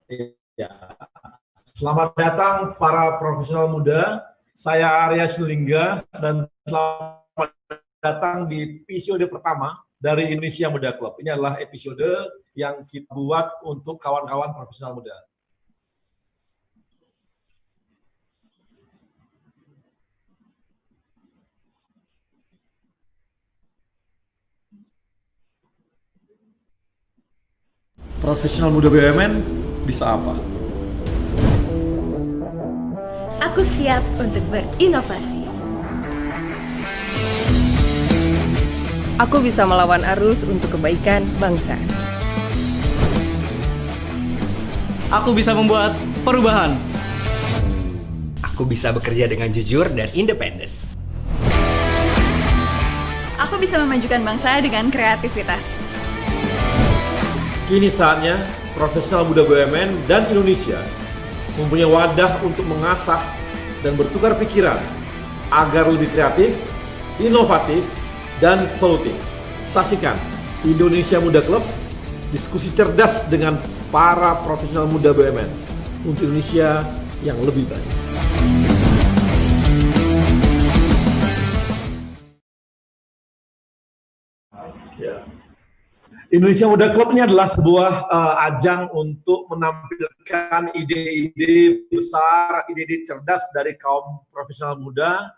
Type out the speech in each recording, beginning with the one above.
Ya. Selamat datang para profesional muda. Saya Arya Sinulinga dan selamat datang di episode pertama dari Indonesia Muda Club. Ini adalah episode yang kita buat untuk kawan-kawan profesional muda. Profesional muda BUMN bisa apa? Aku siap untuk berinovasi. Aku bisa melawan arus untuk kebaikan bangsa. Aku bisa membuat perubahan. Aku bisa bekerja dengan jujur dan independen. Aku bisa memajukan bangsa dengan kreativitas. Kini saatnya profesional muda BUMN dan Indonesia mempunyai wadah untuk mengasah dan bertukar pikiran agar lebih kreatif, inovatif, dan solutif. Saksikan Indonesia Muda Club, diskusi cerdas dengan para profesional muda BUMN untuk Indonesia yang lebih baik. Ya. Indonesia Muda Club ini adalah sebuah ajang untuk menampilkan ide-ide besar, ide-ide cerdas dari kaum profesional muda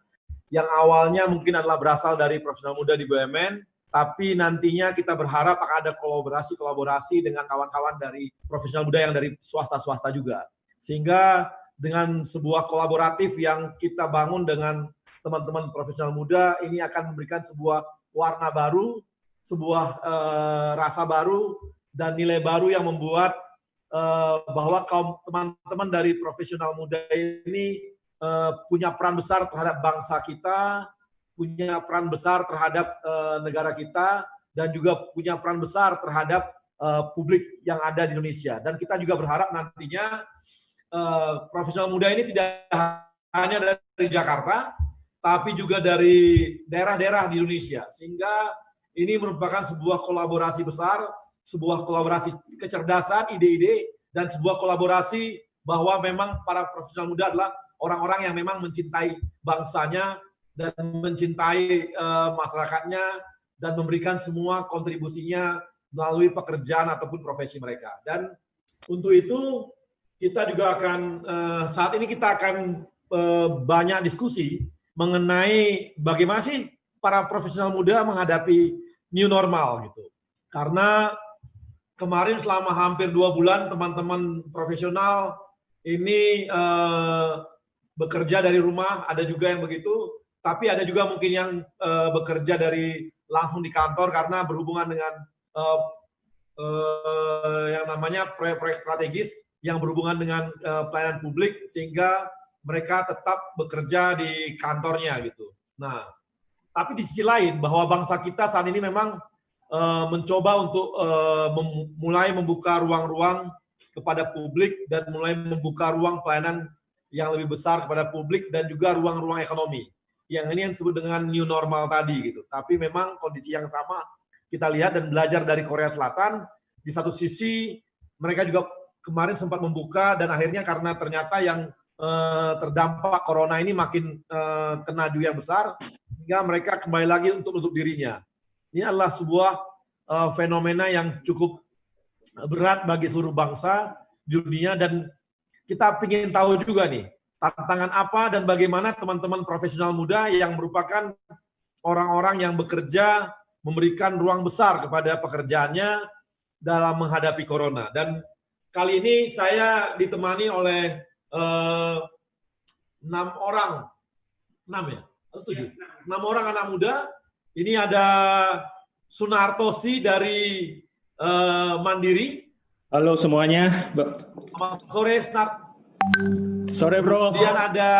yang awalnya mungkin adalah berasal dari profesional muda di BUMN, tapi nantinya kita berharap akan ada kolaborasi dengan kawan-kawan dari profesional muda yang dari swasta-swasta juga. Sehingga dengan sebuah kolaboratif yang kita bangun dengan teman-teman profesional muda, ini akan memberikan sebuah warna baru, sebuah rasa baru dan nilai baru yang membuat bahwa kaum teman-teman dari profesional muda ini punya peran besar terhadap bangsa kita, punya peran besar terhadap negara kita, dan juga punya peran besar terhadap publik yang ada di Indonesia. Dan kita juga berharap nantinya profesional muda ini tidak hanya dari Jakarta, tapi juga dari daerah-daerah di Indonesia, sehingga ini merupakan sebuah kolaborasi besar, sebuah kolaborasi kecerdasan, ide-ide, dan sebuah kolaborasi bahwa memang para profesional muda adalah orang-orang yang memang mencintai bangsanya dan mencintai masyarakatnya dan memberikan semua kontribusinya melalui pekerjaan ataupun profesi mereka. Dan untuk itu kita juga akan saat ini kita akan banyak diskusi mengenai bagaimana sih para profesional muda menghadapi new normal gitu. Karena kemarin selama hampir 2 bulan teman-teman profesional ini bekerja dari rumah, ada juga yang begitu, tapi ada juga mungkin yang bekerja dari langsung di kantor karena berhubungan dengan yang namanya proyek-proyek strategis yang berhubungan dengan pelayanan publik, sehingga mereka tetap bekerja di kantornya gitu. Nah, tapi di sisi lain bahwa bangsa kita saat ini memang mencoba untuk mulai membuka ruang-ruang kepada publik dan mulai membuka ruang pelayanan yang lebih besar kepada publik dan juga ruang-ruang ekonomi. Yang ini yang disebut dengan new normal tadi gitu. Tapi memang kondisi yang sama kita lihat dan belajar dari Korea Selatan, di satu sisi mereka juga kemarin sempat membuka dan akhirnya karena ternyata yang terdampak corona ini makin kena juga yang besar, sehingga mereka kembali lagi untuk menutup dirinya. Ini adalah sebuah fenomena yang cukup berat bagi seluruh bangsa di dunia, dan kita ingin tahu juga nih tantangan apa dan bagaimana teman-teman profesional muda yang merupakan orang-orang yang bekerja memberikan ruang besar kepada pekerjaannya dalam menghadapi corona. Dan kali ini saya ditemani oleh 6 orang, 6 ya? Atau 7? 6 orang anak muda. Ini ada Sunartosi dari Mandiri. Halo semuanya. Selamat sore, Snart. Sore bro. Kemudian ada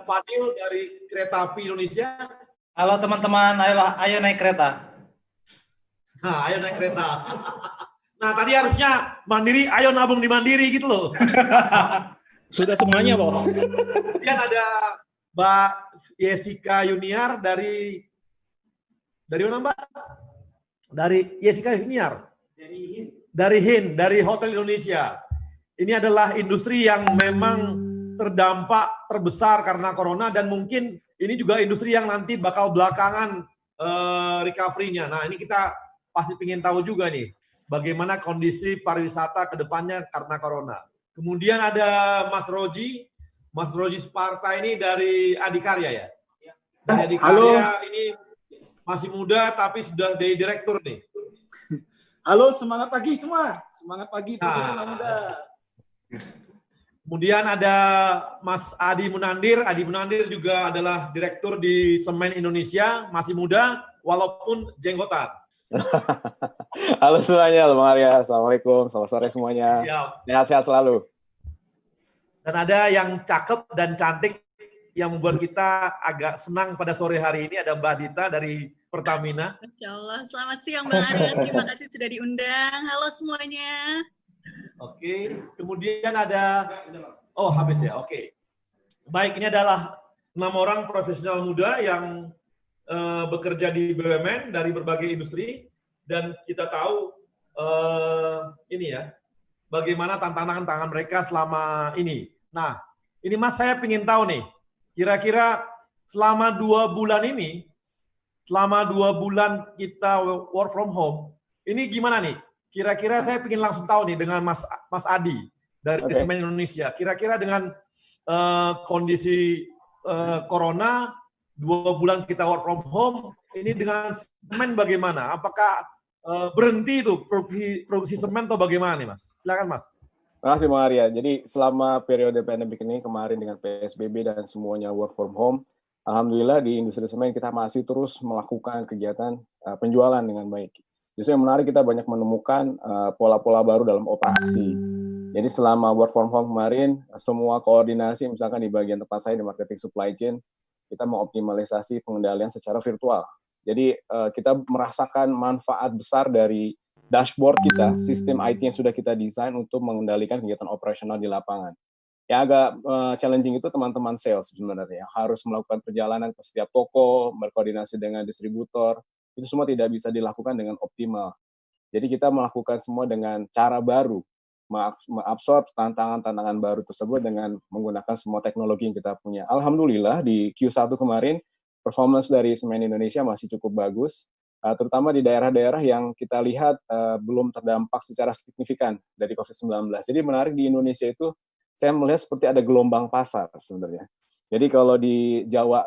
Fadil dari Kereta Api Indonesia. Halo teman-teman, ayo naik kereta. Nah, ayo naik kereta. Nah, tadi harusnya Mandiri, ayo nabung di Mandiri gitu loh. Sudah semuanya, Bang. Kemudian ada Mbak Jessica Yuniar dari mana, Mbak? Dari Jessica Yuniar. Dari HIN, dari Hotel Indonesia. ini adalah industri yang memang terdampak terbesar karena corona dan mungkin ini juga industri yang nanti bakal belakangan recovery-nya. Nah, ini kita pasti ingin tahu juga nih bagaimana kondisi pariwisata ke depannya karena corona. Kemudian ada Mas Roji Sparta ini dari Adikarya ya? Dari Adikarya ini masih muda tapi sudah jadi direktur nih. Halo, semangat pagi semua. Semangat pagi, profesional muda. Kemudian ada Mas Adi Munandir. Adi Munandir juga adalah direktur di Semen Indonesia, masih muda walaupun jenggotan. Halo semuanya, Bang Arya. Assalamualaikum, selamat sore semuanya. Sehat-sehat selalu. Dan ada yang cakep dan cantik yang membuat kita agak senang pada sore hari ini, ada Mbak Dita dari Pertamina. Masya Allah, selamat siang Bang Arya, terima kasih sudah diundang. Halo semuanya. Oke, kemudian ada, oh habis ya, oke. Baik, ini adalah 6 orang profesional muda yang bekerja di BUMN dari berbagai industri, dan kita tahu ini ya, bagaimana tantangan mereka selama ini. Nah, ini Mas, saya ingin tahu nih, kira-kira selama 2 bulan ini, selama 2 bulan kita work from home, ini gimana nih? Kira-kira saya ingin langsung tahu nih dengan Mas Adi dari Semen Indonesia. Kira-kira dengan kondisi corona, 2 bulan kita work from home, ini dengan semen bagaimana? Apakah berhenti itu produksi semen atau bagaimana nih Mas? Silakan Mas. Terima kasih Bang Arya. Jadi selama periode pandemik ini kemarin dengan PSBB dan semuanya work from home, alhamdulillah di industri semen kita masih terus melakukan kegiatan penjualan dengan baik. Justru yang menarik kita banyak menemukan pola-pola baru dalam operasi. Jadi selama work from home kemarin, semua koordinasi misalkan di bagian tempat saya di marketing supply chain, kita mengoptimalisasi pengendalian secara virtual. Jadi kita merasakan manfaat besar dari dashboard kita, sistem IT yang sudah kita desain untuk mengendalikan kegiatan operasional di lapangan. Yang agak challenging itu teman-teman sales sebenarnya, yang harus melakukan perjalanan ke setiap toko, berkoordinasi dengan distributor, itu semua tidak bisa dilakukan dengan optimal. Jadi kita melakukan semua dengan cara baru, mengabsorb tantangan-tantangan baru tersebut dengan menggunakan semua teknologi yang kita punya. Alhamdulillah di Q1 kemarin, performance dari Semen Indonesia masih cukup bagus, terutama di daerah-daerah yang kita lihat belum terdampak secara signifikan dari COVID-19. Jadi menarik di Indonesia itu, saya melihat seperti ada gelombang pasar sebenarnya. Jadi kalau di Jawa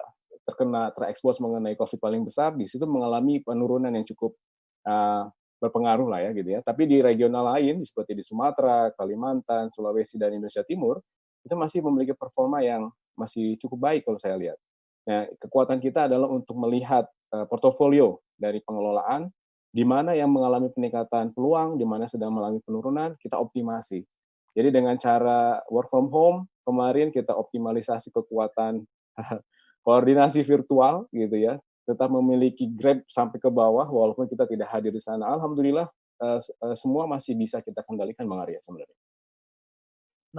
terekspos mengenai COVID paling besar, di situ mengalami penurunan yang cukup berpengaruh lah ya gitu ya. Tapi di regional lain seperti di Sumatera, Kalimantan, Sulawesi dan Indonesia Timur itu masih memiliki performa yang masih cukup baik kalau saya lihat. Nah, kekuatan kita adalah untuk melihat portofolio dari pengelolaan, di mana yang mengalami peningkatan peluang, di mana sedang mengalami penurunan, kita optimasi. Jadi dengan cara work from home, kemarin kita optimalisasi kekuatan koordinasi virtual gitu ya, tetap memiliki Grab sampai ke bawah walaupun kita tidak hadir di sana. Alhamdulillah semua masih bisa kita kendalikan Bang Arya sebenarnya.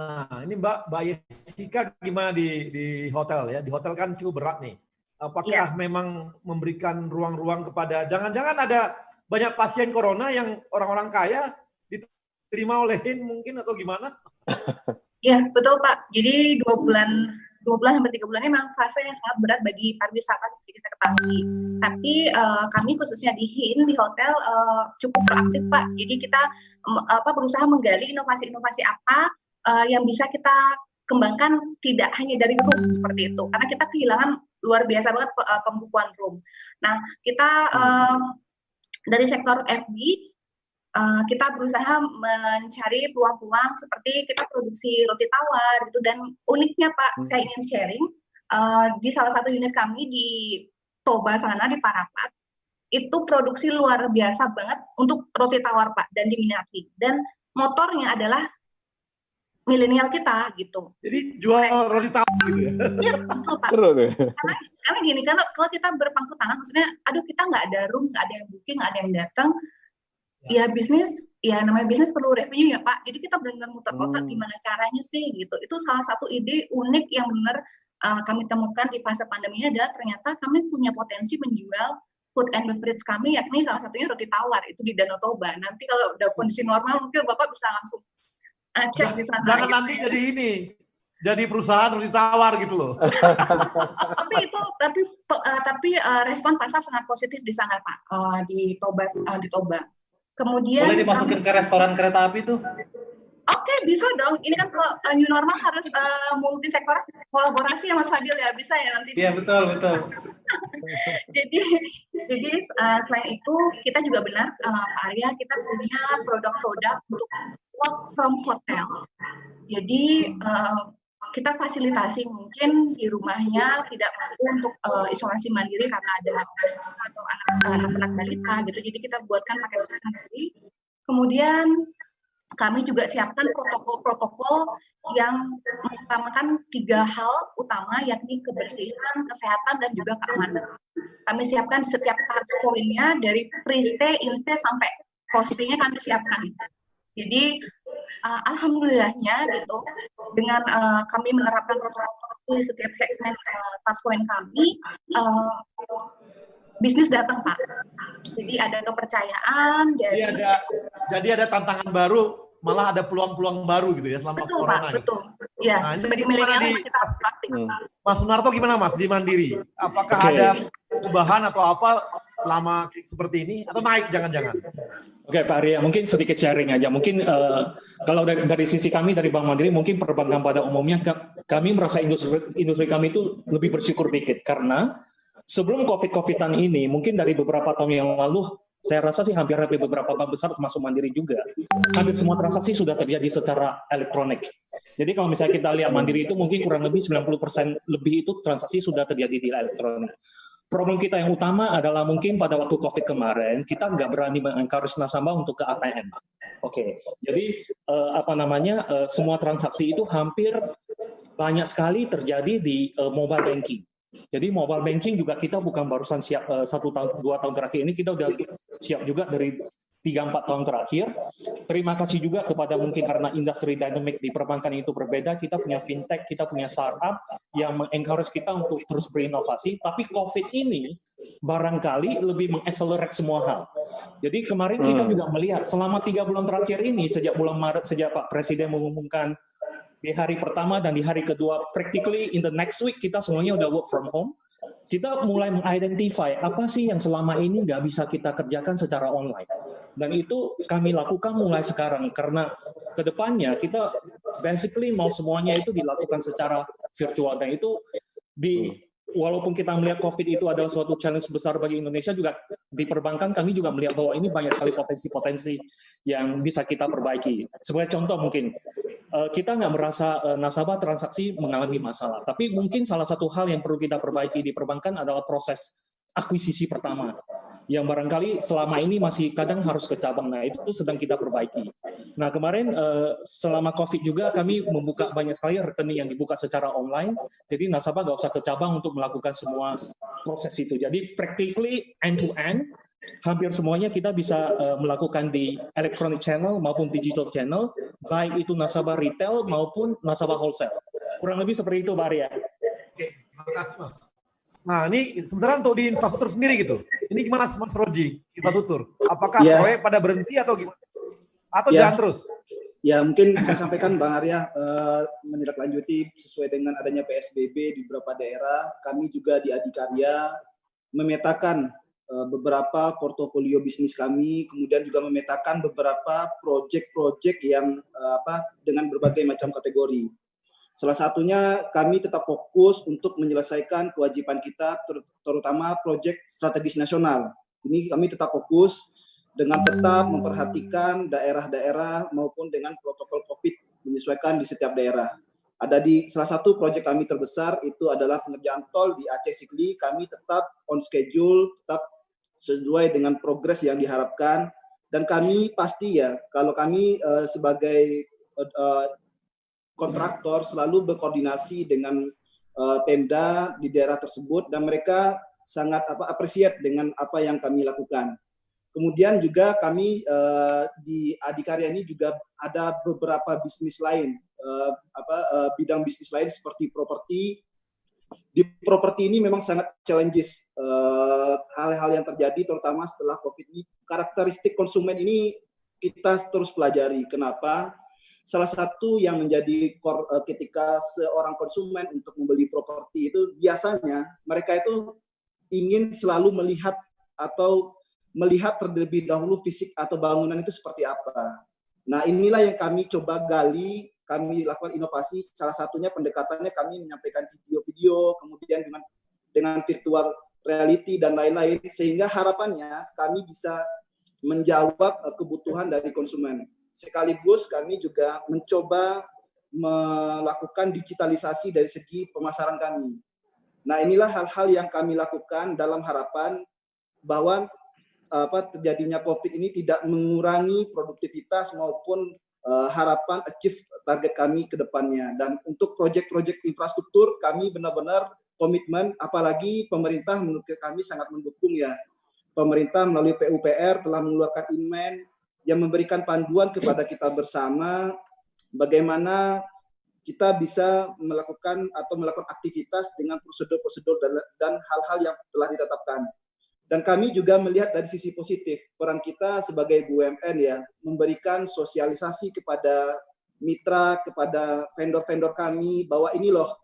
Nah, ini Mbak Yesika gimana di hotel ya? Di hotel kan cukup berat nih. Apakah memang memberikan ruang-ruang kepada, jangan-jangan ada banyak pasien corona yang orang-orang kaya diterima olehin mungkin atau gimana? Iya, betul Pak. Jadi 2 bulan sampai 3 bulan ini memang fase yang sangat berat bagi pariwisata seperti kita ketahui. Tapi kami khususnya di HIN, di hotel cukup proaktif Pak. Jadi kita berusaha menggali inovasi-inovasi apa yang bisa kita kembangkan tidak hanya dari room seperti itu. Karena kita kehilangan luar biasa banget pembukuan room. Nah, kita dari sektor FB, kita berusaha mencari peluang-peluang seperti kita produksi roti tawar gitu, dan uniknya Pak, saya ingin sharing di salah satu unit kami di Toba sana di Parapat itu produksi luar biasa banget untuk roti tawar Pak dan diminati, dan motornya adalah milenial kita gitu. Jadi jual roti tawar gitu ya? Yes, betul Pak. Karena gini, karena kalau kita berpangku tangan, maksudnya aduh kita nggak ada room, nggak ada yang booking, nggak ada yang datang, ya bisnis, ya namanya bisnis perlu revenue ya Pak. Jadi kita benar-benar muter otak gimana caranya sih gitu. Itu salah satu ide unik yang benar kami temukan di fase pandemi adalah ternyata kami punya potensi menjual food and beverage kami, yakni salah satunya roti tawar itu di Danau Toba. Nanti kalau udah kondisi normal mungkin Bapak bisa langsung cek di sana. Jangan gitu nanti ya. jadi ini, jadi perusahaan harus ditawar gitu loh. tapi respon pasar sangat positif di sana Pak, di Toba. Kemudian Boleh dimasukin ke restoran kereta api tuh? Oke, bisa dong. Ini kan kalau new normal harus multi sektor kolaborasi ya Mas Fadil ya, bisa ya nanti. Iya betul. jadi selain itu kita juga benar Pak Arya, kita punya produk-produk untuk work from hotel. Jadi kita fasilitasi mungkin di rumahnya tidak mampu untuk isolasi mandiri karena ada atau anak-anak balita gitu. Jadi kita buatkan pakai box sendiri. Kemudian kami juga siapkan protokol-protokol yang mengutamakan 3 hal utama, yakni kebersihan, kesehatan, dan juga keamanan. Kami siapkan di setiap touch point-nya, dari pre-stay, in-stay, sampai post-stay-nya kami siapkan. Jadi, alhamdulillahnya gitu, dengan kami menerapkan protokol di setiap segmen touch point kami, bisnis datang Pak. Jadi ada kepercayaan dari. Jadi ada tantangan baru, malah ada peluang-peluang baru gitu ya selama betul, corona. Pak, betul. Ya, Nah, sebagai milenial kita harus praktik. Mas Sunarto gimana Mas di Mandiri? Apakah ada perubahan atau apa selama seperti ini atau naik jangan-jangan? Oke Pak Arya, mungkin sedikit sharing aja. Mungkin kalau dari sisi kami dari Bank Mandiri, mungkin perbankan pada umumnya kami merasa industri kami itu lebih bersyukur dikit karena sebelum COVID-an ini, mungkin dari beberapa tahun yang lalu, saya rasa sih hampir beberapa bank besar termasuk Mandiri juga, hampir semua transaksi sudah terjadi secara elektronik. Jadi kalau misalnya kita lihat Mandiri itu mungkin kurang lebih 90% lebih itu transaksi sudah terjadi di elektronik. Problem kita yang utama adalah mungkin pada waktu COVID kemarin, kita nggak berani mengencourage nasabah untuk ke ATM. Oke, jadi semua transaksi itu hampir banyak sekali terjadi di mobile banking. Jadi mobile banking juga kita bukan barusan siap 1 tahun 2 tahun terakhir ini, kita udah siap juga dari 3-4 tahun terakhir. Terima kasih juga kepada mungkin karena industri dynamic di perbankan itu berbeda, kita punya fintech, kita punya startup yang mengencourage kita untuk terus berinovasi. Tapi COVID ini barangkali lebih mengaccelerate semua hal. Jadi kemarin kita juga melihat selama 3 bulan terakhir ini, sejak bulan Maret, sejak Pak Presiden mengumumkan di hari pertama dan di hari kedua, practically in the next week kita semuanya udah work from home. Kita mulai mengidentify apa sih yang selama ini nggak bisa kita kerjakan secara online. Dan itu kami lakukan mulai sekarang, karena kedepannya kita basically mau semuanya itu dilakukan secara virtual. Dan itu walaupun kita melihat COVID itu adalah suatu challenge besar bagi Indonesia, juga di perbankan kami juga melihat bahwa ini banyak sekali potensi-potensi yang bisa kita perbaiki. Sebagai contoh mungkin, kita nggak merasa nasabah transaksi mengalami masalah, tapi mungkin salah satu hal yang perlu kita perbaiki di perbankan adalah proses akuisisi pertama, yang barangkali selama ini masih kadang harus ke cabang. Nah, itu sedang kita perbaiki. Nah, kemarin selama COVID juga kami membuka banyak sekali rekening yang dibuka secara online, jadi nasabah nggak usah ke cabang untuk melakukan semua proses itu. Jadi practically end-to-end, hampir semuanya kita bisa melakukan di electronic channel maupun digital channel, baik itu nasabah retail maupun nasabah wholesale. Kurang lebih seperti itu, Pak Arya. Oke, terima kasih Mas. Nah, ini sebenarnya untuk di infrastruktur sendiri gitu. Ini gimana Mas Roji, infrastruktur? Apakah proyek pada berhenti atau gimana? Atau jalan terus? Ya, mungkin saya sampaikan Bang Arya, menindaklanjuti sesuai dengan adanya PSBB di beberapa daerah, kami juga di Adikarya memetakan beberapa portofolio bisnis kami, kemudian juga memetakan beberapa proyek-proyek yang dengan berbagai macam kategori. Salah satunya kami tetap fokus untuk menyelesaikan kewajiban kita, terutama proyek strategis nasional. Ini kami tetap fokus dengan tetap memperhatikan daerah-daerah maupun dengan protokol COVID menyesuaikan di setiap daerah. Ada di salah satu proyek kami terbesar itu adalah pengerjaan tol di Aceh Sigli. Kami tetap on schedule, tetap sesuai dengan progres yang diharapkan. Dan kami pasti ya, kalau kami sebagai kontraktor selalu berkoordinasi dengan Pemda di daerah tersebut, dan mereka sangat appreciate dengan apa yang kami lakukan. Kemudian juga kami di Adikarya ini juga ada beberapa bisnis lain, bidang bisnis lain seperti properti. Di properti ini memang sangat challenges, hal-hal yang terjadi terutama setelah COVID ini. Karakteristik konsumen ini kita terus pelajari. Kenapa? salah satu yang menjadi ketika seorang konsumen untuk membeli properti itu biasanya mereka itu ingin selalu melihat terlebih dahulu fisik atau bangunan itu seperti apa. Nah, inilah yang kami coba gali, kami lakukan inovasi. Salah satunya pendekatannya kami menyampaikan video-video, kemudian dengan virtual reality dan lain-lain, sehingga harapannya kami bisa menjawab kebutuhan dari konsumen. Sekaligus kami juga mencoba melakukan digitalisasi dari segi pemasaran kami. Nah, inilah hal-hal yang kami lakukan dalam harapan bahwa terjadinya COVID ini tidak mengurangi produktivitas maupun harapan achieve target kami ke depannya. Dan untuk proyek-proyek infrastruktur kami benar-benar komitmen, apalagi pemerintah menurut kami sangat mendukung ya. Pemerintah melalui PUPR telah mengeluarkan inmen yang memberikan panduan kepada kita bersama bagaimana kita bisa melakukan aktivitas dengan prosedur-prosedur dan hal-hal yang telah ditetapkan. Dan kami juga melihat dari sisi positif, peran kita sebagai BUMN ya, memberikan sosialisasi kepada mitra, kepada vendor-vendor kami, bahwa ini loh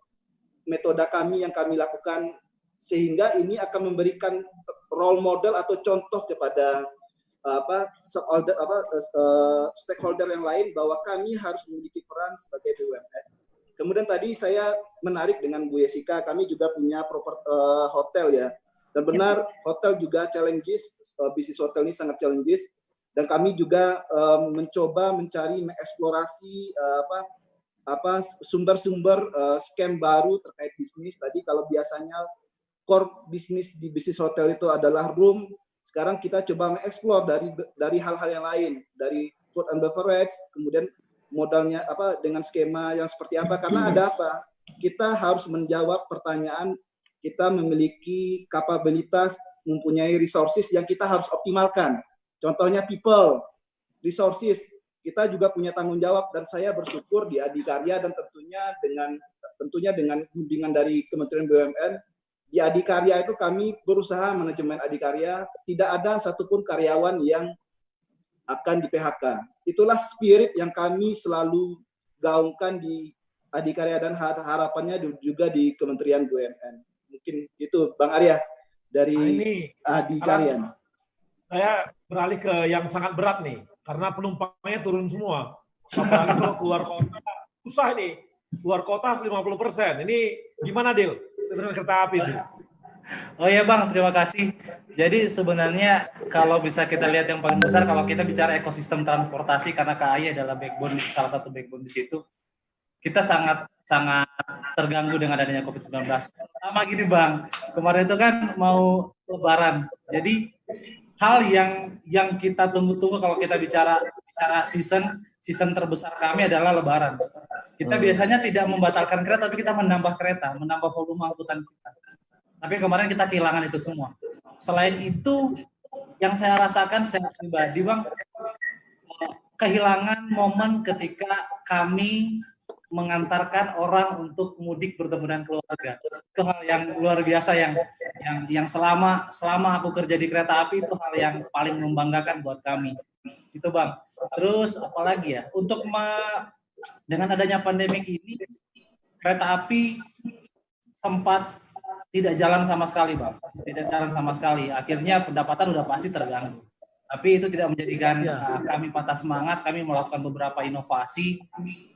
metode kami yang kami lakukan, sehingga ini akan memberikan role model atau contoh kepada stakeholder yang lain bahwa kami harus memiliki peran sebagai BUMN. Kemudian tadi saya menarik dengan Bu Yesika, kami juga punya hotel ya. Dan benar, hotel juga challenges, bisnis hotel ini sangat challenges. Dan kami juga mencoba mengeksplorasi sumber-sumber scam baru terkait bisnis. Tadi kalau biasanya core bisnis di bisnis hotel itu adalah room, sekarang kita coba mengeksplor dari hal-hal yang lain, dari food and beverage, kemudian modalnya dengan skema yang seperti apa, karena ada apa? Kita harus menjawab pertanyaan, kita memiliki kapabilitas, mempunyai resources yang kita harus optimalkan. Contohnya people, resources, kita juga punya tanggung jawab, dan saya bersyukur di Adikarya dan tentunya dengan bimbingan dari Kementerian BUMN, di Adikarya itu kami berusaha manajemen Adikarya, tidak ada satupun karyawan yang akan di PHK. Itulah spirit yang kami selalu gaungkan di Adikarya dan harapannya juga di Kementerian BUMN. Mungkin itu Bang Arya dari Adikarya. Saya beralih ke yang sangat berat nih, karena penumpangnya turun semua. Apalagi kalau keluar kota, susah nih. Keluar kota 50%. Ini gimana, Dil? Dengan kereta api itu. Oh ya Bang, terima kasih. Jadi sebenarnya kalau bisa kita lihat yang paling besar, kalau kita bicara ekosistem transportasi, karena KAI adalah backbone, salah satu backbone di situ, kita sangat terganggu dengan adanya COVID-19. Sama gini Bang, kemarin itu kan mau Lebaran. Jadi hal yang kita tunggu-tunggu kalau kita bicara season terbesar kami adalah Lebaran. Kita biasanya tidak membatalkan kereta, tapi kita menambah kereta, menambah volume angkutan kita. Tapi kemarin kita kehilangan itu semua. Selain itu, yang saya rasakan saya pribadi Bang, kehilangan momen ketika kami mengantarkan orang untuk mudik bertemu dengan keluarga. Itu hal yang luar biasa yang selama aku kerja di kereta api itu hal yang paling membanggakan buat kami. Itu Bang. Terus apalagi ya, untuk dengan adanya pandemik ini, kereta api sempat tidak jalan sama sekali Bang. Tidak jalan sama sekali. Akhirnya pendapatan udah pasti terganggu. Tapi itu tidak menjadikan kami patah semangat. Kami melakukan beberapa inovasi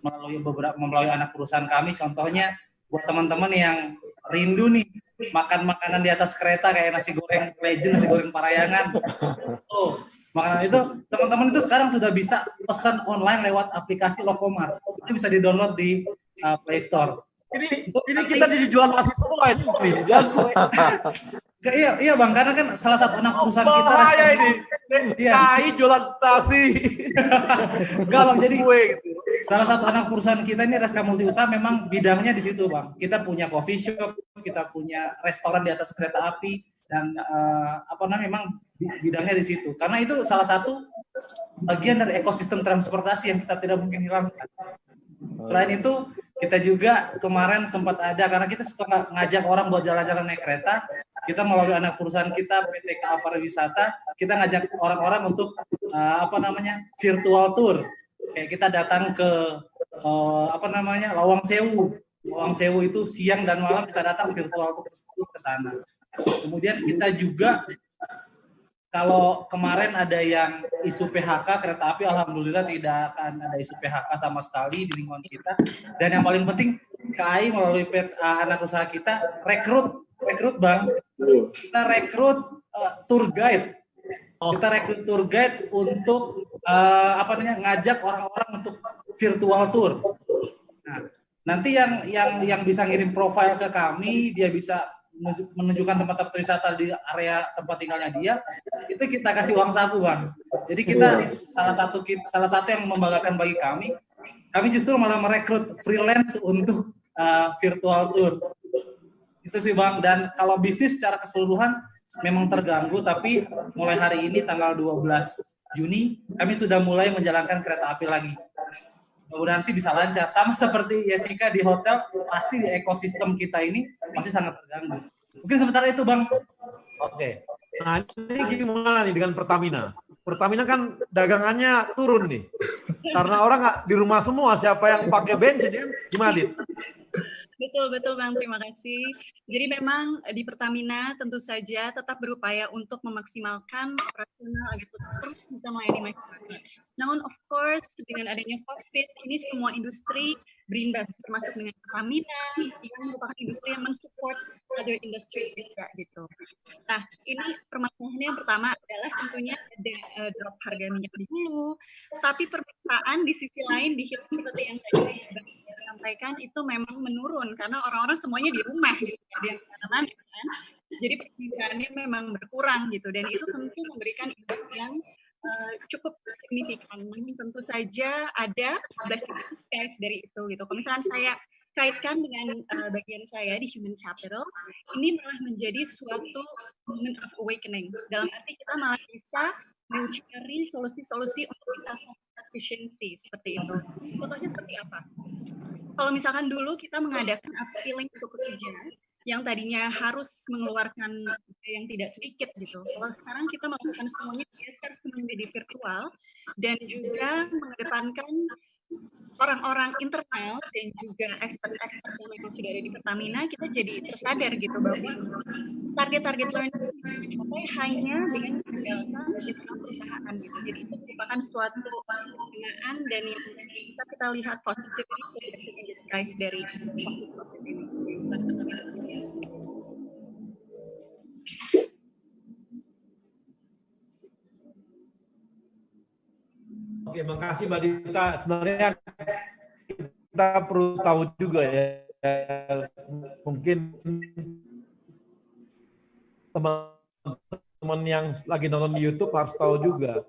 melalui anak perusahaan kami. Contohnya buat teman-teman yang rindu nih makan makanan di atas kereta kayak nasi goreng legend, nasi goreng Parayangan. Makanan itu teman-teman itu sekarang sudah bisa pesan online lewat aplikasi Lokomart. Itu bisa di-download di Play Store. Ini kita dijual nasi semua ini. Jago. Iya Bang, karena kan salah satu anak perusahaan kita bahaya ini. KAI jualan nasi. Enggak Bang, jadi salah satu anak perusahaan kita ini Reska Multi Usaha memang bidangnya di situ Bang. Kita punya coffee shop, kita punya restoran di atas kereta api, dan memang bidangnya di situ. Karena itu salah satu bagian dari ekosistem transportasi yang kita tidak mungkin hilangkan. Selain itu, kita juga kemarin sempat ada, karena kita suka ngajak orang buat jalan-jalan naik kereta, kita melalui anak perusahaan kita, PT KA Pariwisata, kita ngajak orang-orang untuk virtual tour. Kayak kita datang ke Lawang Sewu. Lawang Sewu itu siang dan malam kita datang virtual tour tersebut ke sana. Kemudian kita juga kalau kemarin ada yang isu PHK kereta api, alhamdulillah tidak akan ada isu PHK sama sekali di lingkungan kita. Dan yang paling penting KAI melalui anak usaha kita rekrut Bang. Kita rekrut tour guide. Kita rekrut tour guide untuk ngajak orang-orang untuk virtual tour. Nah, nanti yang bisa ngirim profil ke kami, dia bisa menunjukkan tempat-tempat wisata di area tempat tinggalnya dia, itu kita kasih uang saku, Bang. Jadi kita salah satu yang membanggakan bagi kami justru malah merekrut freelance untuk virtual tour. Itu sih, Bang. Dan kalau bisnis secara keseluruhan memang terganggu, tapi mulai hari ini tanggal 12 Juni kami sudah mulai menjalankan kereta api lagi. Mudah-mudahan sih bisa lancar. Sama seperti Jessica di hotel, pasti di ekosistem kita ini masih sangat terganggu. Mungkin sementara itu, Bang. Oke. Nah, ini gimana nih dengan Pertamina? Pertamina kan dagangannya turun nih. Karena orang nggak di rumah semua, siapa yang pakai bensin ya? Gimana, Dit? Betul Bang, terima kasih. Jadi memang di Pertamina tentu saja tetap berupaya untuk memaksimalkan operasional agar terus bisa melayani masyarakat. Namun of course dengan adanya COVID ini semua industri berimbas, termasuk dengan Pertamina yang merupakan industri yang mensupport other industries juga gitu. Nah ini permasalahannya yang pertama adalah tentunya ada drop harga minyak di hulu, tapi permintaan di sisi lain di hilir seperti yang tadi sampaikan itu memang menurun karena orang-orang semuanya di rumah gitu kan. Jadi permintaannya memang berkurang gitu dan itu tentu memberikan impact yang cukup signifikan. Tentu saja ada blessing guys dari itu gitu. Kalau misalnya saya kaitkan dengan bagian saya di human capital, ini malah menjadi suatu moment of awakening. Dalam arti kita malah bisa mencari solusi-solusi untuk bisa efisiensi seperti itu. Contohnya seperti apa? Kalau misalkan dulu kita mengadakan upskilling untuk pekerja yang tadinya harus mengeluarkan yang tidak sedikit gitu. Kalau sekarang kita melakukan semuanya geser menjadi virtual dan juga mengedepankan orang-orang internal dan juga expert-expert yang memang sudah ada di Pertamina, kita jadi tersadar gitu bahwa target-target learning bisa dicapai hanya dengan mengandalkan internal perusahaan gitu. Jadi itu merupakan suatu penggunaan dan yang bisa kita lihat positif ini in disguise dari COVID ini. Oke, makasih Mbak Dita. Sebenarnya kita perlu tahu juga ya, mungkin teman-teman yang lagi nonton di YouTube harus tahu juga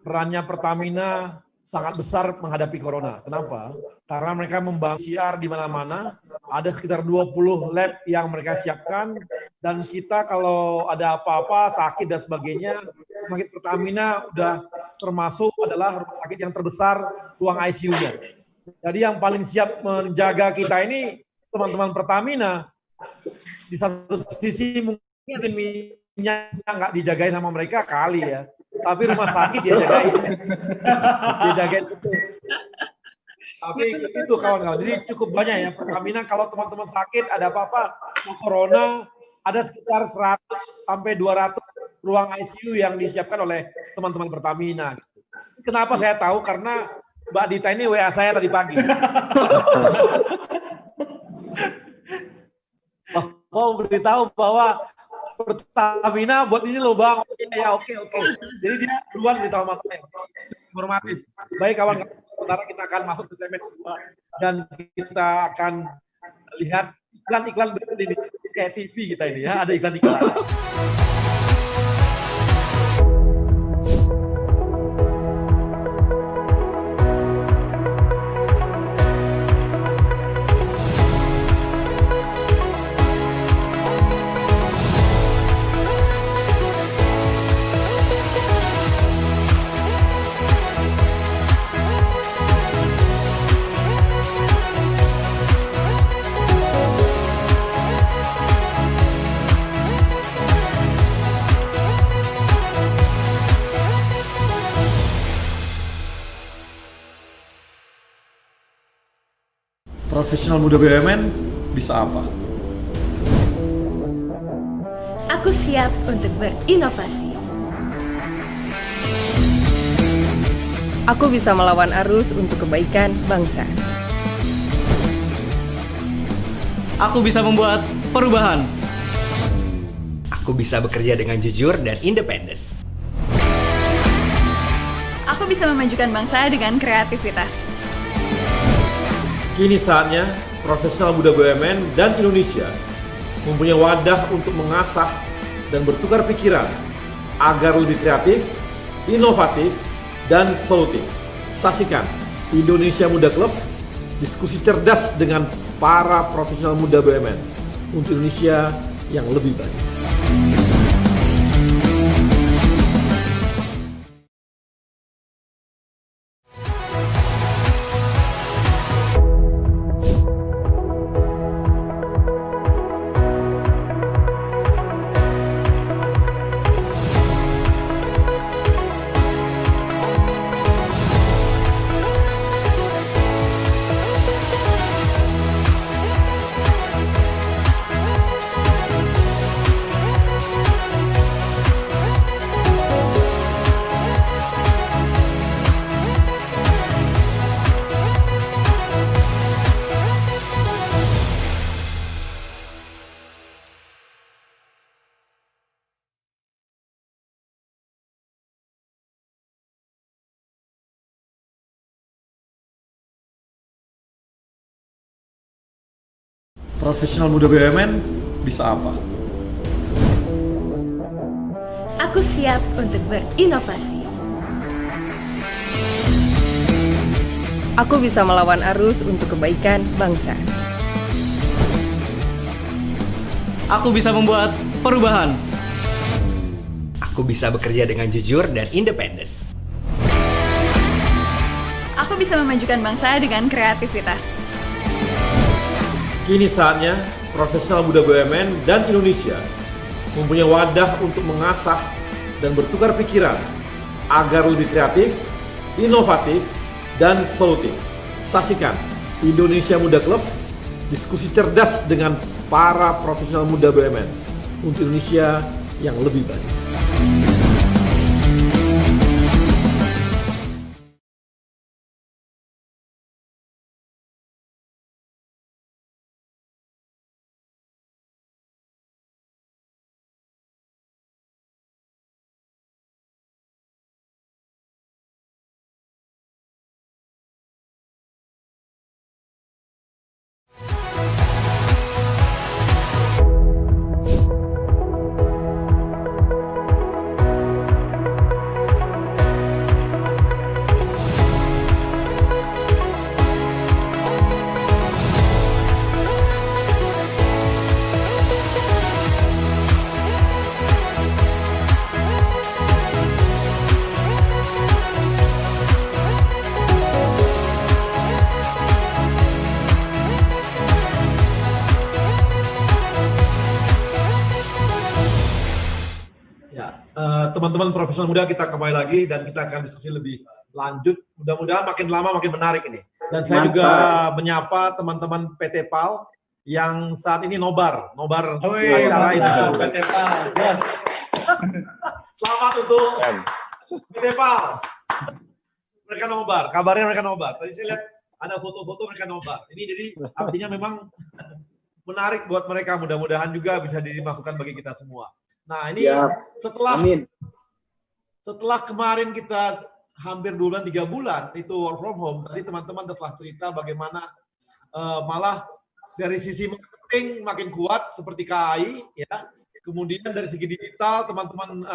perannya Pertamina sangat besar menghadapi corona. Kenapa? Karena mereka membangun PCR di mana-mana, ada sekitar 20 lab yang mereka siapkan, dan kita kalau ada apa-apa, sakit dan sebagainya, rumah sakit Pertamina udah termasuk adalah rumah sakit yang terbesar ruang ICU-nya. Jadi yang paling siap menjaga kita ini teman-teman Pertamina. Di satu sisi mungkin minyak nggak dijagain sama mereka kali ya, tapi rumah sakit dia jagain. Dia jagain betul. Tapi itu kawan-kawan, jadi cukup banyak ya Pertamina kalau teman-teman sakit, ada apa-apa, corona, ada sekitar 100 sampai 200 ruang ICU yang disiapkan oleh teman-teman Pertamina. Kenapa saya tahu? Karena Mbak Dita ini WA saya tadi pagi. Mau beritahu bahwa Pertamina buat ini loh Bang. Ya oke. Jadi dia duluan beritahu sama saya. Hormati. Baik kawan-kawan, sementara kita akan masuk ke segmen dan kita akan lihat iklan-iklan berikut ini kayak TV kita ini ya, ada iklan-iklan. Profesional muda BUMN bisa apa? Aku siap untuk berinovasi. Aku bisa melawan arus untuk kebaikan bangsa. Aku bisa membuat perubahan. Aku bisa bekerja dengan jujur dan independen. Aku bisa memajukan bangsa dengan kreativitas. Kini saatnya profesional muda BUMN dan Indonesia mempunyai wadah untuk mengasah dan bertukar pikiran agar lebih kreatif, inovatif, dan solutif. Saksikan Indonesia Muda Club, diskusi cerdas dengan para profesional muda BUMN untuk Indonesia yang lebih baik. Profesional muda BUMN bisa apa? Aku siap untuk berinovasi. Aku bisa melawan arus untuk kebaikan bangsa. Aku bisa membuat perubahan. Aku bisa bekerja dengan jujur dan independen. Aku bisa memajukan bangsa dengan kreativitas. Kini saatnya profesional muda BUMN dan Indonesia mempunyai wadah untuk mengasah dan bertukar pikiran agar lebih kreatif, inovatif, dan solutif. Saksikan Indonesia Muda Club, diskusi cerdas dengan para profesional muda BUMN untuk Indonesia yang lebih baik. Teman-teman profesional muda, kita kembali lagi dan kita akan diskusi lebih lanjut. Mudah-mudahan makin lama makin menarik ini. Dan saya juga menyapa teman-teman PT PAL yang saat ini nobar acara ini. PT PAL, yes. Selamat untuk PT PAL. Mereka nobar, kabarnya mereka nobar. Tadi saya lihat ada foto-foto mereka nobar. Ini jadi artinya memang menarik buat mereka. Mudah-mudahan juga bisa dimasukkan bagi kita semua. Nah ini setelah kemarin kita hampir 2 bulan, 3 bulan itu work from home, tadi teman-teman telah cerita bagaimana malah dari sisi marketing makin kuat seperti KAI, ya. Kemudian dari segi digital teman-teman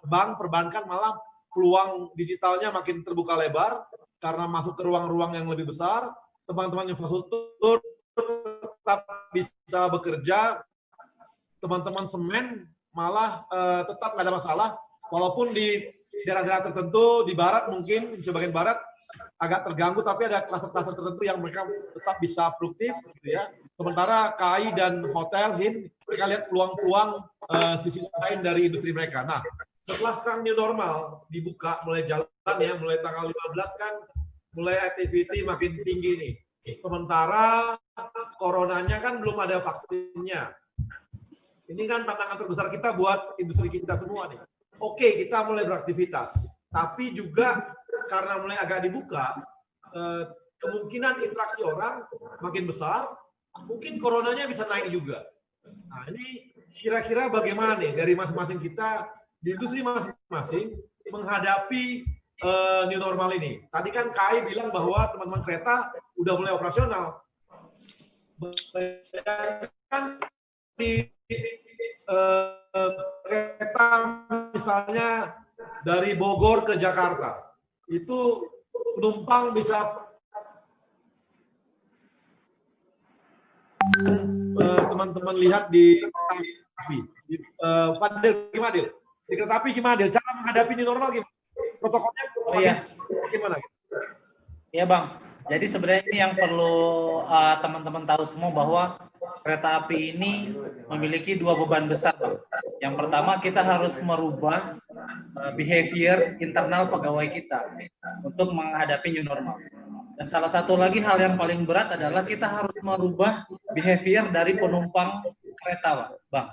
bank perbankan malah peluang digitalnya makin terbuka lebar karena masuk ke ruang-ruang yang lebih besar. Teman-teman infrastruktur tetap bisa bekerja. Teman-teman semen malah tetap nggak ada masalah, walaupun di daerah-daerah tertentu di barat mungkin di sebagian barat agak terganggu, tapi ada klaster-klaster tertentu yang mereka tetap bisa produktif, gitu ya. Sementara KAI dan hotel, mereka lihat peluang-peluang sisi lain dari industri mereka. Nah, setelah sekarang new normal dibuka mulai jalan ya, mulai tanggal 15 kan, mulai activity makin tinggi nih. Sementara coronanya kan belum ada vaksinnya. Ini kan tantangan terbesar kita buat industri kita semua nih. Oke, kita mulai beraktivitas, tapi juga karena mulai agak dibuka, kemungkinan interaksi orang makin besar, mungkin coronanya bisa naik juga. Nah, ini kira-kira bagaimana nih dari masing-masing kita di industri masing-masing menghadapi new normal ini. Tadi kan Kai bilang bahwa teman-teman kereta udah mulai operasional. Kan di kereta misalnya dari Bogor ke Jakarta, itu penumpang bisa teman-teman lihat di kereta api. Fadil gimana, Dil? Di kereta api gimana, Dil? Cara menghadapi new normal gimana? Protokolnya gimana? Iya, Bang. Jadi sebenarnya ini yang perlu teman-teman tahu semua bahwa kereta api ini memiliki dua beban besar, Bang. Yang pertama, kita harus merubah behavior internal pegawai kita untuk menghadapi new normal. Dan salah satu lagi hal yang paling berat adalah kita harus merubah behavior dari penumpang kereta, Bang.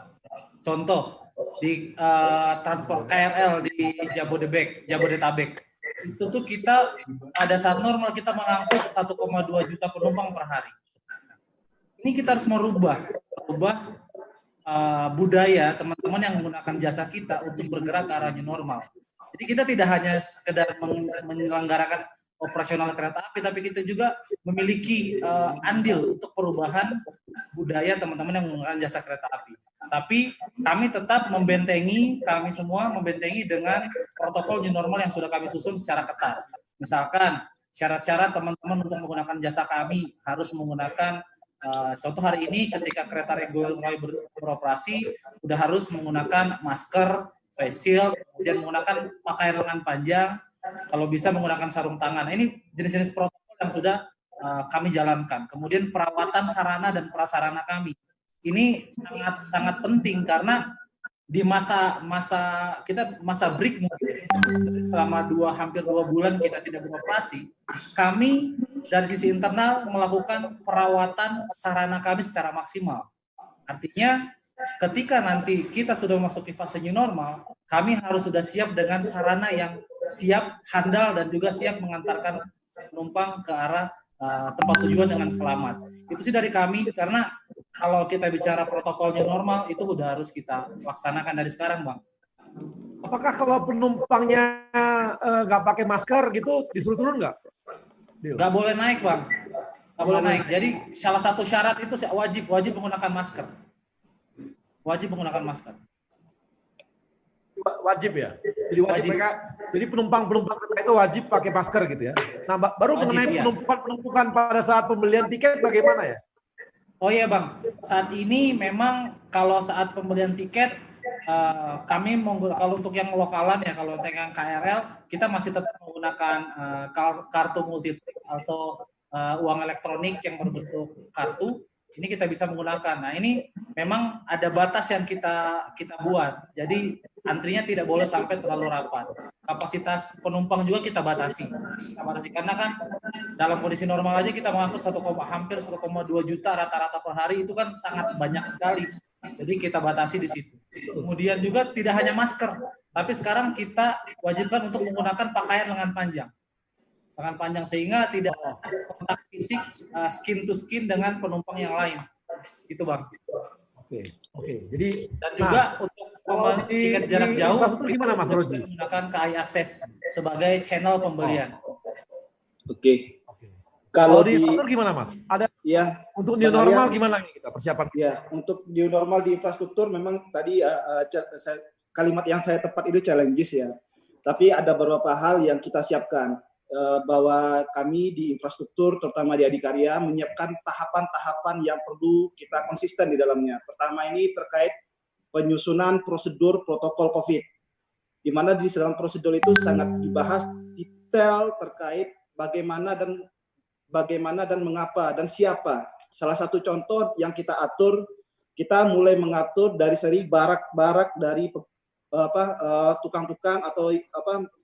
Contoh, di transport KRL di Jabodetabek, itu tuh kita pada saat normal kita mengangkut 1,2 juta penumpang per hari. Ini kita harus merubah budaya teman-teman yang menggunakan jasa kita untuk bergerak ke arah new normal. Jadi kita tidak hanya sekedar menyelenggarakan operasional kereta api, tapi kita juga memiliki andil untuk perubahan budaya teman-teman yang menggunakan jasa kereta api. Tapi kami tetap kami semua membentengi dengan protokol new normal yang sudah kami susun secara ketat. Misalkan syarat-syarat teman-teman untuk menggunakan jasa kami harus menggunakan contoh hari ini ketika kereta reguler mulai beroperasi, sudah harus menggunakan masker, face shield, kemudian menggunakan pakaian lengan panjang, kalau bisa menggunakan sarung tangan. Ini jenis-jenis protokol yang sudah kami jalankan. Kemudian perawatan sarana dan prasarana kami. Ini sangat penting karena di masa break mungkin selama hampir 2 bulan kita tidak beroperasi, kami dari sisi internal melakukan perawatan sarana kami secara maksimal. Artinya ketika nanti kita sudah memasuki fase new normal, kami harus sudah siap dengan sarana yang siap, handal, dan juga siap mengantarkan penumpang ke arah tempat tujuan dengan selamat. Itu sih dari kami, karena kalau kita bicara protokol new normal itu udah harus kita laksanakan dari sekarang, Bang. Apakah kalau penumpangnya nggak pakai masker gitu disuruh turun nggak? Nggak boleh naik, Bang. Nggak boleh naik. Jadi salah satu syarat itu wajib menggunakan masker. Wajib menggunakan masker. Wajib ya? Jadi wajib. Mereka, jadi penumpang itu wajib pakai masker gitu ya? Nah, baru mengenai penumpukan pada saat pembelian tiket bagaimana ya? Oh iya, Bang, saat ini memang kalau saat pembelian tiket kami kalau untuk yang lokalan ya, kalau untuk yang KRL kita masih tetap menggunakan kartu multi-trip atau uang elektronik yang berbentuk kartu. Ini kita bisa menggunakan. Nah, ini memang ada batas yang kita buat. Jadi antrinya tidak boleh sampai terlalu rapat. Kapasitas penumpang juga kita batasi. Karena kan dalam kondisi normal aja kita mengangkut hampir 1,2 juta rata-rata per hari, itu kan sangat banyak sekali. Jadi kita batasi di situ. Kemudian juga tidak hanya masker, tapi sekarang kita wajibkan untuk menggunakan pakaian lengan panjang. Lengan panjang sehingga tidak kontak fisik skin to skin dengan penumpang yang lain. Itu, Bang. Oke. Jadi dan juga untuk tiket jarak jauh itu gimana, Mas Roji? Menggunakan KAI Akses sebagai channel pembelian. Oke. Kalau di infrastruktur gimana, Mas? Ada ya untuk new normal gimana nih kita persiapan? Ya, untuk new normal di infrastruktur memang tadi kalimat yang saya tepat itu challenges ya. Tapi ada beberapa hal yang kita siapkan. Bahwa kami di infrastruktur, terutama di Adikarya, menyiapkan tahapan-tahapan yang perlu kita konsisten di dalamnya. Pertama ini terkait penyusunan prosedur protokol COVID, di mana di dalam prosedur itu sangat dibahas detail terkait bagaimana dan mengapa dan siapa. Salah satu contoh yang kita atur, kita mulai mengatur dari seri barak-barak dari tukang-tukang atau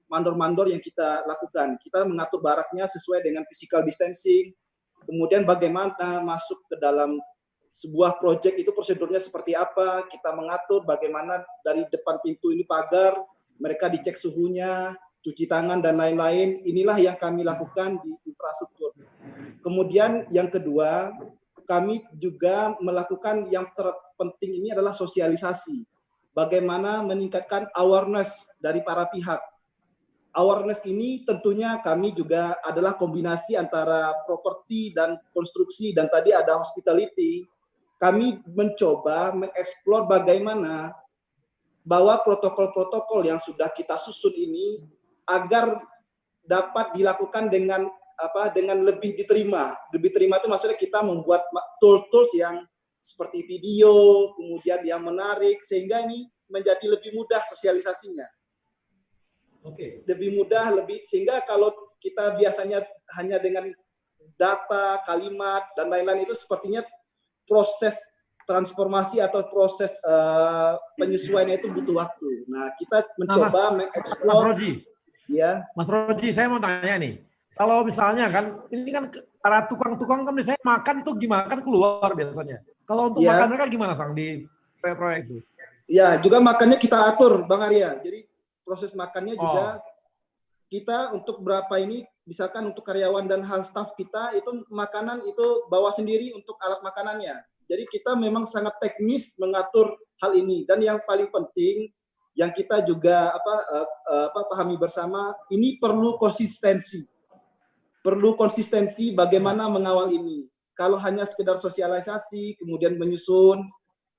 mandor-mandor yang kita lakukan. Kita mengatur baraknya sesuai dengan physical distancing, kemudian bagaimana masuk ke dalam sebuah proyek itu prosedurnya seperti apa, kita mengatur bagaimana dari depan pintu ini pagar, mereka dicek suhunya, cuci tangan dan lain-lain. Inilah yang kami lakukan di infrastruktur. Kemudian yang kedua, kami juga melakukan yang terpenting ini adalah sosialisasi. Bagaimana meningkatkan awareness dari para pihak. Awareness ini tentunya kami juga adalah kombinasi antara properti dan konstruksi, dan tadi ada hospitality. Kami mencoba mengeksplor bagaimana bahwa protokol-protokol yang sudah kita susun ini agar dapat dilakukan dengan lebih diterima. Lebih terima itu maksudnya kita membuat tools yang seperti video, kemudian yang menarik, sehingga ini menjadi lebih mudah sosialisasinya. Oke. Lebih mudah, sehingga kalau kita biasanya hanya dengan data, kalimat, dan lain-lain itu sepertinya proses transformasi atau proses penyesuaiannya itu butuh waktu. Nah, kita mencoba mengeksplor. Mas Roji, ya. Mas Roji, saya mau tanya nih. Kalau misalnya kan, ini kan para tukang-tukang kan misalnya makan itu gimana? Kan keluar biasanya. Kalau untuk makan mereka gimana, Sang, di proyek itu? Ya, juga makannya kita atur, Bang Arya. Jadi proses makannya juga kita untuk berapa ini, misalkan untuk karyawan dan hal staff kita itu makanan itu bawa sendiri untuk alat makanannya. Jadi kita memang sangat teknis mengatur hal ini. Dan yang paling penting yang kita juga pahami bersama, ini perlu konsistensi. Perlu konsistensi bagaimana mengawal ini. Kalau hanya sekedar sosialisasi kemudian menyusun,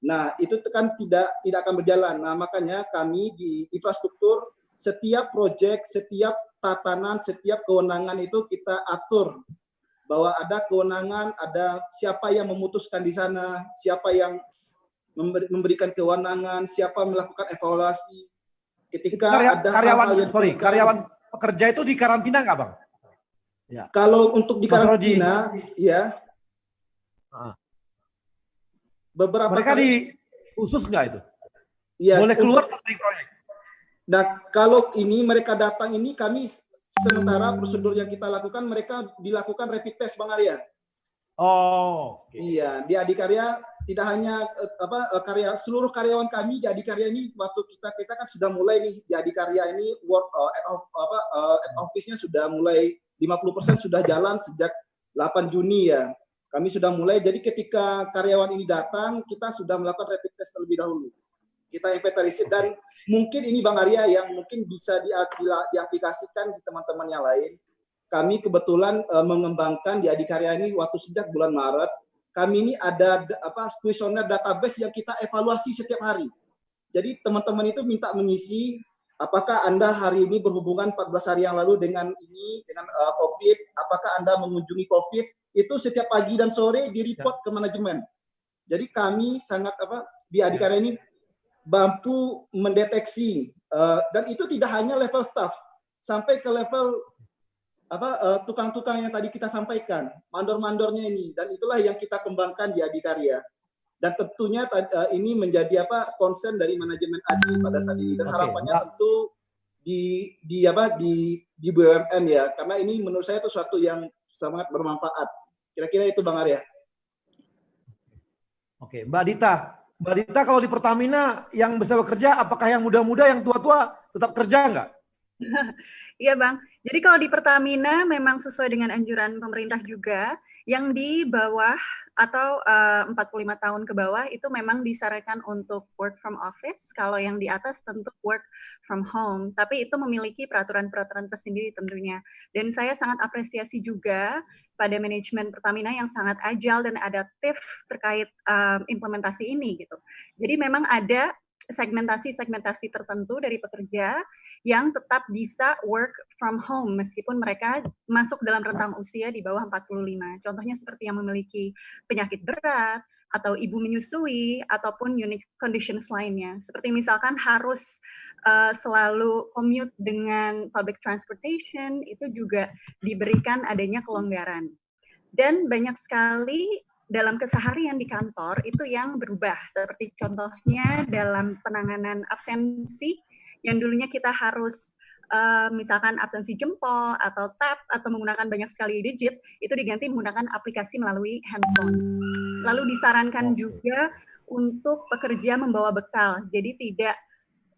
nah itu kan tidak akan berjalan. Nah, makanya kami di infrastruktur setiap proyek, setiap tatanan, setiap kewenangan itu kita atur bahwa ada kewenangan, ada siapa yang memutuskan di sana, siapa yang memberikan kewenangan, siapa melakukan evaluasi. Ketika ada karyawan pekerja itu di karantina nggak, Bang? Ya. Kalau untuk di karantina, ya. Beberapa mereka di khusus nggak itu? Ya, boleh keluar dari proyek. Nah, kalau ini mereka datang ini kami sementara prosedur yang kita lakukan mereka dilakukan rapid test, Bang Arya. Oh, iya, di Adikarya tidak hanya seluruh karyawan kami di Adikarya ini waktu kita kan sudah mulai nih di Adikarya ini work at office-nya sudah mulai 50% sudah jalan sejak 8 Juni ya. Kami sudah mulai, jadi ketika karyawan ini datang kita sudah melakukan rapid test terlebih dahulu. Kita inventarisir dan mungkin ini Bang Arya yang mungkin bisa diaplikasikan di teman-teman yang lain. Kami kebetulan mengembangkan di Adikarya ini waktu sejak bulan Maret. Kami ini ada kuesioner database yang kita evaluasi setiap hari. Jadi teman-teman itu minta mengisi apakah Anda hari ini berhubungan 14 hari yang lalu dengan COVID, apakah Anda mengunjungi COVID, itu setiap pagi dan sore di-report ke manajemen. Jadi kami sangat di Adikarya ini mampu mendeteksi dan itu tidak hanya level staff sampai ke level tukang-tukang yang tadi kita sampaikan, mandor-mandornya ini, dan itulah yang kita kembangkan di Adikarya. Dan tentunya ini menjadi concern dari manajemen Adi pada saat ini dan harapannya tentu di BUMN ya, karena ini menurut saya itu suatu yang sangat bermanfaat. Kira-kira itu Bang Arya. Oke, Mbak Dita kalau di Pertamina yang bisa bekerja, apakah yang muda-muda, yang tua-tua tetap kerja nggak? Iya Bang, jadi kalau di Pertamina memang sesuai dengan anjuran pemerintah juga, yang di bawah atau 45 tahun ke bawah itu memang disarankan untuk work from office, kalau yang di atas tentu work from home, tapi itu memiliki peraturan-peraturan tersendiri tentunya. Dan saya sangat apresiasi juga pada manajemen Pertamina yang sangat agile dan adaptif terkait implementasi ini gitu. Jadi memang ada segmentasi tertentu dari pekerja yang tetap bisa work from home meskipun mereka masuk dalam rentang usia di bawah 45. Contohnya seperti yang memiliki penyakit berat atau ibu menyusui ataupun unique conditions lainnya. Seperti misalkan harus selalu commute dengan public transportation, itu juga diberikan adanya kelonggaran. Dan banyak sekali dalam keseharian di kantor itu yang berubah, seperti contohnya dalam penanganan absensi yang dulunya kita harus misalkan absensi jempol atau tap atau menggunakan banyak sekali digit, itu diganti menggunakan aplikasi melalui handphone. Lalu disarankan juga untuk pekerja membawa bekal, jadi tidak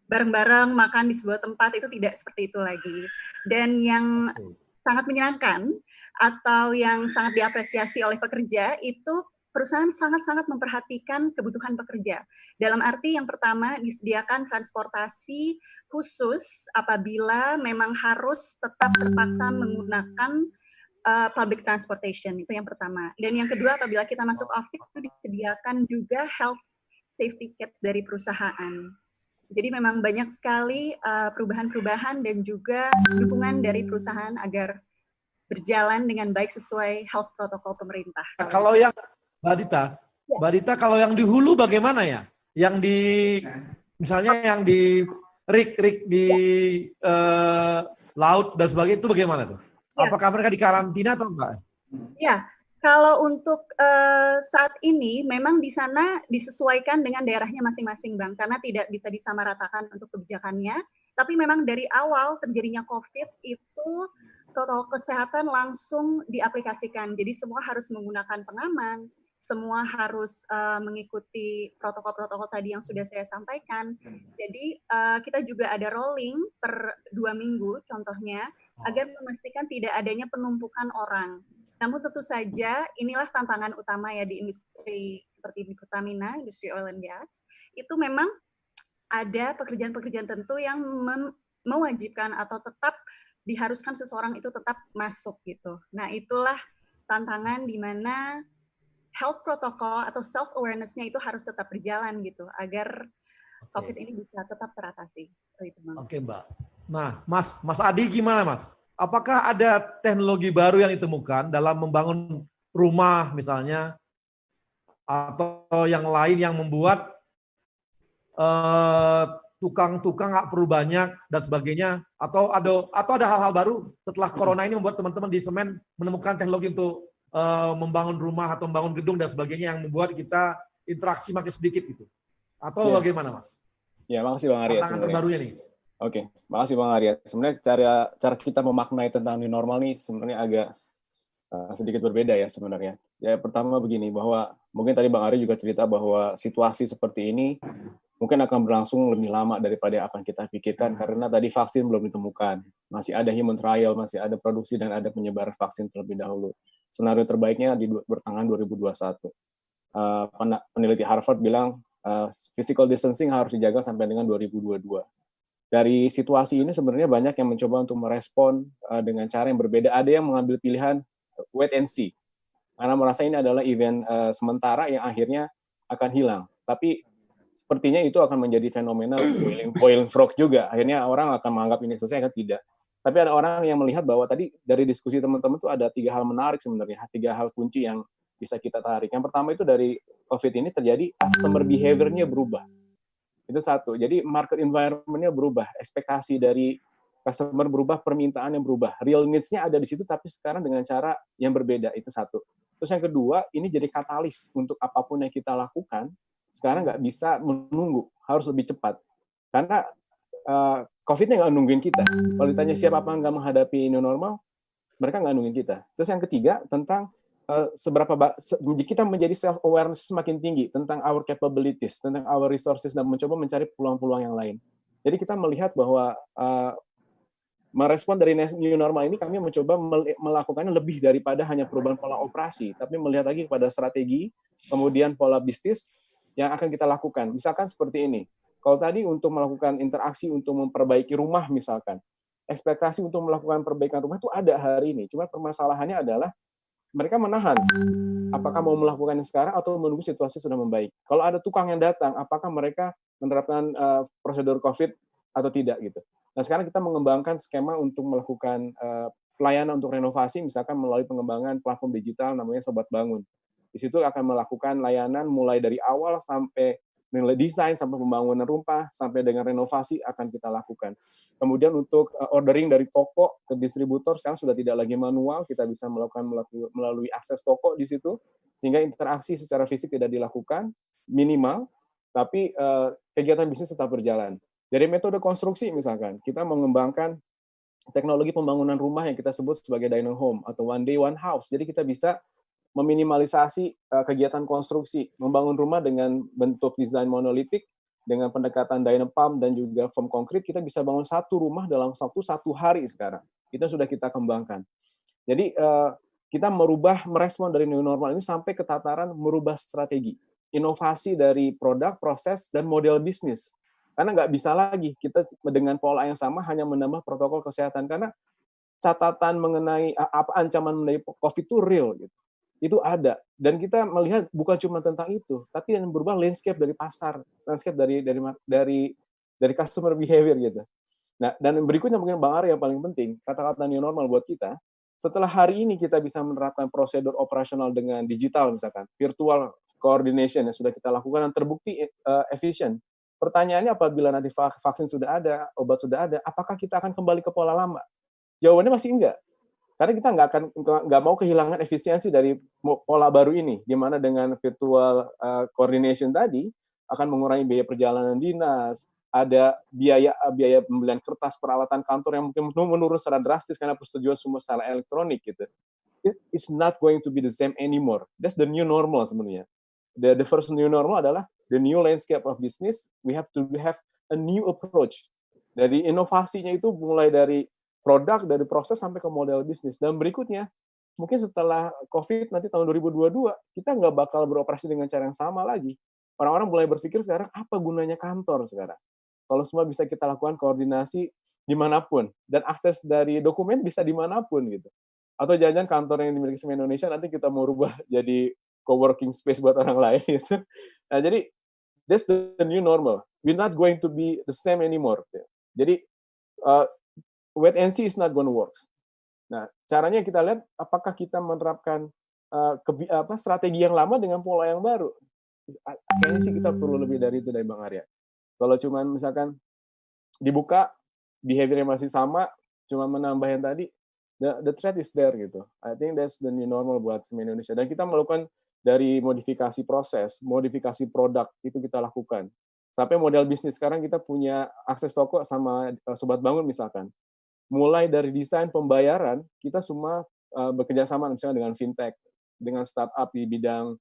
bareng-bareng makan di sebuah tempat, itu tidak seperti itu lagi. Dan yang sangat menyenangkan atau yang sangat diapresiasi oleh pekerja itu perusahaan sangat-sangat memperhatikan kebutuhan pekerja. Dalam arti yang pertama, disediakan transportasi khusus apabila memang harus tetap terpaksa menggunakan public transportation, itu yang pertama. Dan yang kedua, apabila kita masuk office itu disediakan juga health safety kit dari perusahaan. Jadi memang banyak sekali perubahan-perubahan dan juga dukungan dari perusahaan agar berjalan dengan baik sesuai health protokol pemerintah. Kalau yang Mbak Dita, kalau yang di hulu bagaimana ya? Yang di misalnya yang di rig di laut dan sebagainya itu bagaimana tuh? Ya. Apakah mereka dikarantina atau enggak? Ya, kalau untuk saat ini memang di sana disesuaikan dengan daerahnya masing-masing, Bang, karena tidak bisa disamaratakan untuk kebijakannya. Tapi memang dari awal terjadinya COVID itu protokol kesehatan langsung diaplikasikan. Jadi semua harus menggunakan pengaman, semua harus mengikuti protokol-protokol tadi yang sudah saya sampaikan. Jadi kita juga ada rolling per 2 minggu contohnya, agar memastikan tidak adanya penumpukan orang. Namun tentu saja inilah tantangan utama ya di industri seperti di Pertamina, industri oil and gas, itu memang ada pekerjaan-pekerjaan tentu yang mewajibkan atau tetap diharuskan seseorang itu tetap masuk gitu. Nah itulah tantangan di mana health protocol atau self awareness-nya itu harus tetap berjalan gitu agar COVID ini bisa tetap teratasi. Oke, Mbak. Nah, Mas Adi gimana, Mas? Apakah ada teknologi baru yang ditemukan dalam membangun rumah misalnya atau yang lain yang membuat tukang-tukang nggak perlu banyak dan sebagainya, atau ada hal-hal baru setelah corona ini membuat teman-teman di semen menemukan teknologi untuk membangun rumah atau membangun gedung dan sebagainya yang membuat kita interaksi makin sedikit gitu, atau bagaimana, Mas? Ya, makasih Bang Arya. Tantangan terbarunya nih. Oke, makasih Bang Arya. Sebenarnya cara kita memaknai tentang new normal nih sebenarnya agak sedikit berbeda ya sebenarnya. Ya pertama begini, bahwa mungkin tadi Bang Arya juga cerita bahwa situasi seperti ini mungkin akan berlangsung lebih lama daripada akan kita pikirkan karena tadi vaksin belum ditemukan, masih ada human trial, masih ada produksi dan ada penyebaran vaksin terlebih dahulu. Senario terbaiknya di pertengahan 2021. Peneliti Harvard bilang physical distancing harus dijaga sampai dengan 2022. Dari situasi ini sebenarnya banyak yang mencoba untuk merespon dengan cara yang berbeda. Ada yang mengambil pilihan wait and see, karena merasa ini adalah event sementara yang akhirnya akan hilang. Tapi sepertinya itu akan menjadi fenomena boiling frog juga. Akhirnya orang akan menganggap ini selesai, kan tidak. Tapi ada orang yang melihat bahwa tadi dari diskusi teman-teman itu ada 3 hal menarik sebenarnya, 3 hal kunci yang bisa kita tarik. Yang pertama itu dari COVID ini terjadi customer behavior-nya berubah. Itu satu. Jadi market environment-nya berubah, ekspektasi dari customer berubah, permintaan yang berubah. Real needs-nya ada di situ, tapi sekarang dengan cara yang berbeda. Itu satu. Terus yang kedua, ini jadi katalis untuk apapun yang kita lakukan. Sekarang nggak bisa menunggu, harus lebih cepat. Karena COVID-nya nggak nungguin kita. Kalau ditanya siapa apa nggak menghadapi new normal, mereka nggak nungguin kita. Terus yang ketiga, tentang kita menjadi self-awareness semakin tinggi tentang our capabilities, tentang our resources, dan mencoba mencari peluang-peluang yang lain. Jadi kita melihat bahwa merespon dari new normal ini, kami mencoba melakukannya lebih daripada hanya perubahan pola operasi, tapi melihat lagi kepada strategi, kemudian pola bisnis yang akan kita lakukan. Misalkan seperti ini, kalau tadi untuk melakukan interaksi untuk memperbaiki rumah misalkan, ekspektasi untuk melakukan perbaikan rumah itu ada hari ini, cuma permasalahannya adalah mereka menahan apakah mau melakukannya sekarang atau menunggu situasi sudah membaik. Kalau ada tukang yang datang, apakah mereka menerapkan prosedur COVID atau tidak gitu. Nah sekarang kita mengembangkan skema untuk melakukan pelayanan untuk renovasi, misalkan melalui pengembangan platform digital namanya Sobat Bangun. Di situ akan melakukan layanan mulai dari awal sampai nilai desain, sampai pembangunan rumah, sampai dengan renovasi akan kita lakukan. Kemudian untuk ordering dari toko ke distributor sekarang sudah tidak lagi manual, kita bisa melakukan melalui akses toko di situ, sehingga interaksi secara fisik tidak dilakukan, minimal, tapi kegiatan bisnis tetap berjalan. Dari metode konstruksi misalkan, kita mengembangkan teknologi pembangunan rumah yang kita sebut sebagai Dino Home atau One Day One House. Jadi kita bisa meminimalisasi kegiatan konstruksi, membangun rumah dengan bentuk desain monolitik, dengan pendekatan Dynapalm dan juga foam konkrit, kita bisa bangun satu rumah dalam waktu 1 hari sekarang. Itu sudah kita kembangkan. Jadi kita merespon dari new normal ini sampai ke tataran merubah strategi, inovasi dari produk, proses, dan model bisnis. Karena nggak bisa lagi kita dengan pola yang sama hanya menambah protokol kesehatan, karena catatan mengenai apa ancaman mengenai COVID itu real gitu. Itu ada, dan kita melihat bukan cuma tentang itu, tapi yang berubah landscape dari pasar, landscape dari customer behavior gitu. Nah, dan berikutnya mungkin Bang Arya yang paling penting, kata-kata new normal buat kita, setelah hari ini kita bisa menerapkan prosedur operasional dengan digital misalkan, virtual coordination yang sudah kita lakukan dan terbukti efisien. Pertanyaannya apabila nanti vaksin sudah ada, obat sudah ada, apakah kita akan kembali ke pola lama? Jawabannya masih enggak. Karena kita nggak mau kehilangan efisiensi dari pola baru ini, di mana dengan virtual coordination tadi akan mengurangi biaya perjalanan dinas, ada biaya pembelian kertas peralatan kantor yang mungkin menurun secara drastis karena persetujuan semua secara elektronik gitu. It's not going to be the same anymore. That's the new normal sebenarnya. The first new normal adalah the new landscape of business. We have to have a new approach. Dari inovasinya itu mulai dari produk, dari proses sampai ke model bisnis. Dan berikutnya, mungkin setelah COVID nanti tahun 2022, kita nggak bakal beroperasi dengan cara yang sama lagi. Orang-orang mulai berpikir sekarang, apa gunanya kantor sekarang? Kalau semua bisa kita lakukan koordinasi dimanapun, dan akses dari dokumen bisa dimanapun gitu. Atau jangan-jangan kantor yang dimiliki sama Indonesia nanti kita mau rubah jadi co-working space buat orang lain gitu. Nah, jadi that's the new normal. We're not going to be the same anymore. Jadi wait and see is not going to work. Nah, caranya kita lihat apakah kita menerapkan strategi yang lama dengan pola yang baru. Kayaknya sih kita perlu lebih dari itu dari Bang Arya. Kalau cuma misalkan dibuka, behavior-nya masih sama, cuma menambah yang tadi, the threat is there gitu. I think that's the new normal buat SME Indonesia. Dan kita melakukan dari modifikasi proses, modifikasi produk, itu kita lakukan. Sampai model bisnis, sekarang kita punya akses toko sama Sobat Bangun misalkan. Mulai dari desain pembayaran, kita semua bekerja sama misalnya dengan fintech, dengan startup di bidang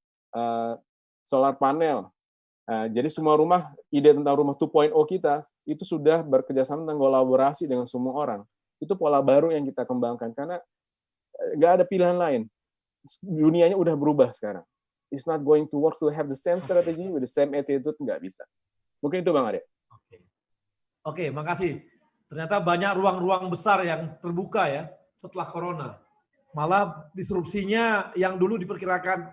solar panel. Jadi semua rumah, ide tentang rumah 2.0 kita, itu sudah bekerja sama tentang kolaborasi dengan semua orang. Itu pola baru yang kita kembangkan, karena nggak ada pilihan lain. Dunianya udah berubah sekarang. It's not going to work to have the same strategy with the same attitude, nggak bisa. Mungkin itu Bang Arya. Oke, makasih. Ternyata banyak ruang-ruang besar yang terbuka ya setelah corona. Malah disrupsinya yang dulu diperkirakan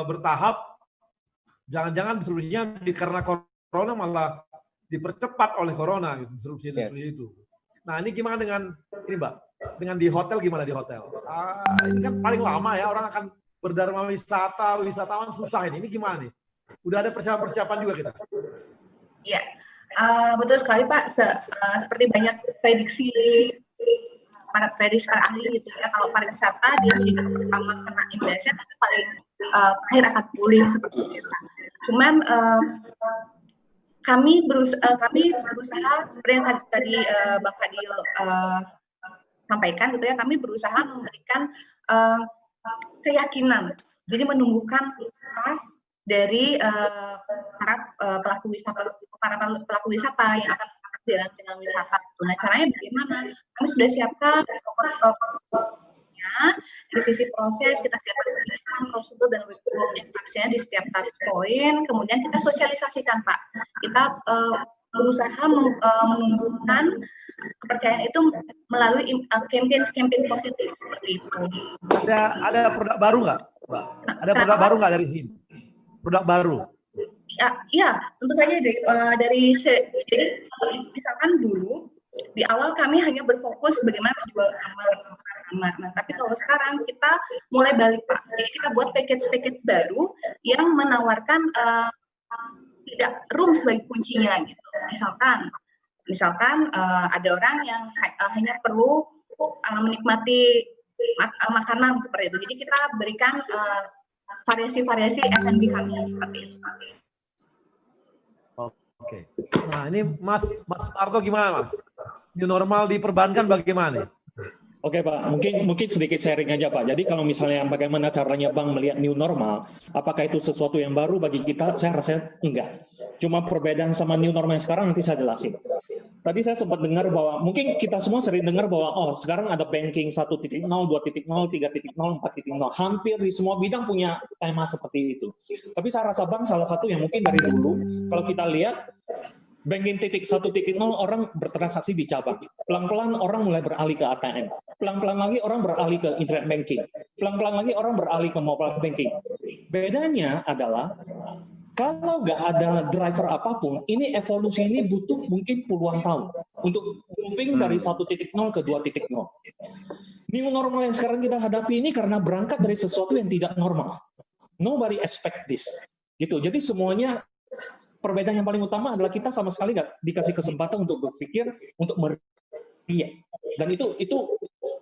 bertahap, jangan-jangan disrupsinya karena corona malah dipercepat oleh corona gitu, disrupsi itu. Nah, ini gimana dengan ini, Mbak? Dengan di hotel gimana di hotel? Ini kan paling lama ya orang akan berdharma wisata, wisatawan susah ini. Ini gimana nih? Udah ada persiapan-persiapan juga kita? Iya, betul sekali Pak. Seperti banyak prediksi para ahli gitu ya, kalau pariwisata dia tidak pertama kena imbasnya, tapi paling terakhir akan pulih seperti itu. Cuman kami berusaha seperti yang tadi Bang Fadil sampaikan gitu ya, kami berusaha memberikan keyakinan, jadi menumbuhkan trust dari para pelaku wisata yang akan jalan dengan wisata. Nah, caranya bagaimana? Kami sudah siapkan dari sisi proses, kita siapkan prosedur dan instruksinya di setiap touch point, kemudian kita sosialisasikan Pak. Kita berusaha menumbuhkan kepercayaan itu melalui campaign positif seperti itu. Ada produk baru nggak? Ada produk baru nggak dari sini? Produk baru? Ya, tentu saja jadi misalkan dulu di awal kami hanya berfokus bagaimana menjual kamar. Nah, tapi kalau sekarang kita mulai balik Pak. Jadi kita buat package baru yang menawarkan tidak room sebagai kuncinya gitu. Misalkan ada orang yang hanya perlu menikmati makanan seperti itu. Jadi kita berikan variasi-variasi F&B kami seperti itu. Oke. Nah, ini Mas Parto gimana, Mas? New normal di perbankan bagaimana? Oke Pak, mungkin sedikit sharing aja Pak. Jadi kalau misalnya bagaimana caranya Bank melihat new normal, apakah itu sesuatu yang baru bagi kita? Saya rasa enggak. Cuma perbedaan sama new normal yang sekarang nanti saya jelasin. Tadi saya sempat dengar bahwa mungkin kita semua sering dengar bahwa sekarang ada banking 1.0, 2.0, 3.0, 4.0. Hampir di semua bidang punya tema seperti itu. Tapi saya rasa Bank salah satu yang mungkin dari dulu kalau kita lihat banking 1.0 orang bertransaksi di cabang. Pelan-pelan orang mulai beralih ke ATM. Pelan-pelan lagi orang beralih ke internet banking. Pelan-pelan lagi orang beralih ke mobile banking. Bedanya adalah kalau nggak ada driver apapun, ini evolusi ini butuh mungkin puluhan tahun untuk moving dari 1.0 ke 2.0. New normal yang sekarang kita hadapi ini karena berangkat dari sesuatu yang tidak normal. Nobody expect this. Gitu. Jadi semuanya perbedaan yang paling utama adalah kita sama sekali nggak dikasih kesempatan untuk berpikir, untuk meriak. Dan itu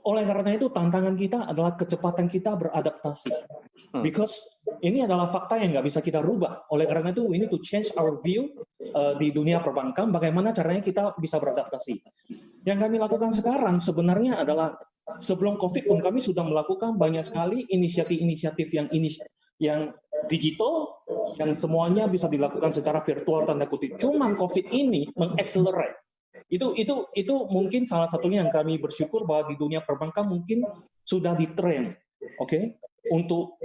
oleh karena itu tantangan kita adalah kecepatan kita beradaptasi. Because ini adalah fakta yang nggak bisa kita rubah. Oleh karena itu, we need to change our view di dunia perbankan, bagaimana caranya kita bisa beradaptasi. Yang kami lakukan sekarang sebenarnya adalah sebelum COVID pun kami sudah melakukan banyak sekali inisiatif-inisiatif yang digital, yang semuanya bisa dilakukan secara virtual tanda kutip. Cuman COVID ini mengaccelerate. Itu mungkin salah satunya yang kami bersyukur bahwa di dunia perbankan mungkin sudah ditrain, oke? Untuk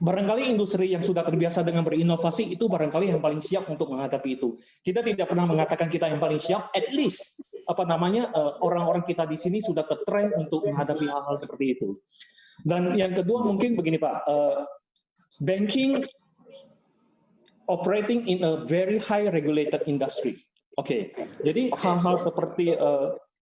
barangkali industri yang sudah terbiasa dengan berinovasi itu barangkali yang paling siap untuk menghadapi itu. Kita tidak pernah mengatakan kita yang paling siap, at least orang-orang kita di sini sudah tertrain untuk menghadapi hal-hal seperti itu. Dan yang kedua mungkin begini Pak, banking operating in a very high regulated industry. Oke, jadi hal-hal seperti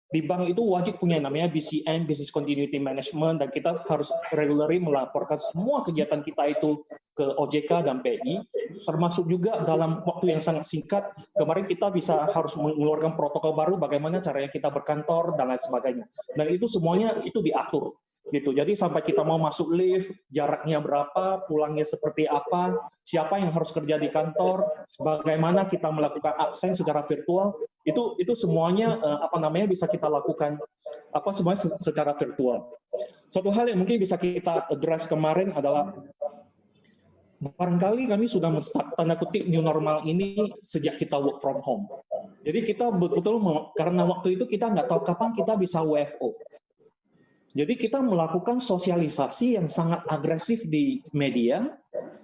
di bank itu wajib punya namanya BCM, Business Continuity Management, dan kita harus regularly melaporkan semua kegiatan kita itu ke OJK dan PI, termasuk juga dalam waktu yang sangat singkat, kemarin kita harus mengeluarkan protokol baru bagaimana caranya kita berkantor dan lain sebagainya. Dan itu semuanya itu diatur. Gitu. Jadi sampai kita mau masuk lift, jaraknya berapa, pulangnya seperti apa, siapa yang harus kerja di kantor, bagaimana kita melakukan absen secara virtual, itu semuanya bisa kita lakukan semuanya secara virtual. Satu hal yang mungkin bisa kita address kemarin adalah barangkali kami sudah men-start tanda kutip new normal ini sejak kita work from home. Jadi kita betul-betul karena waktu itu kita nggak tahu kapan kita bisa WFO. Jadi kita melakukan sosialisasi yang sangat agresif di media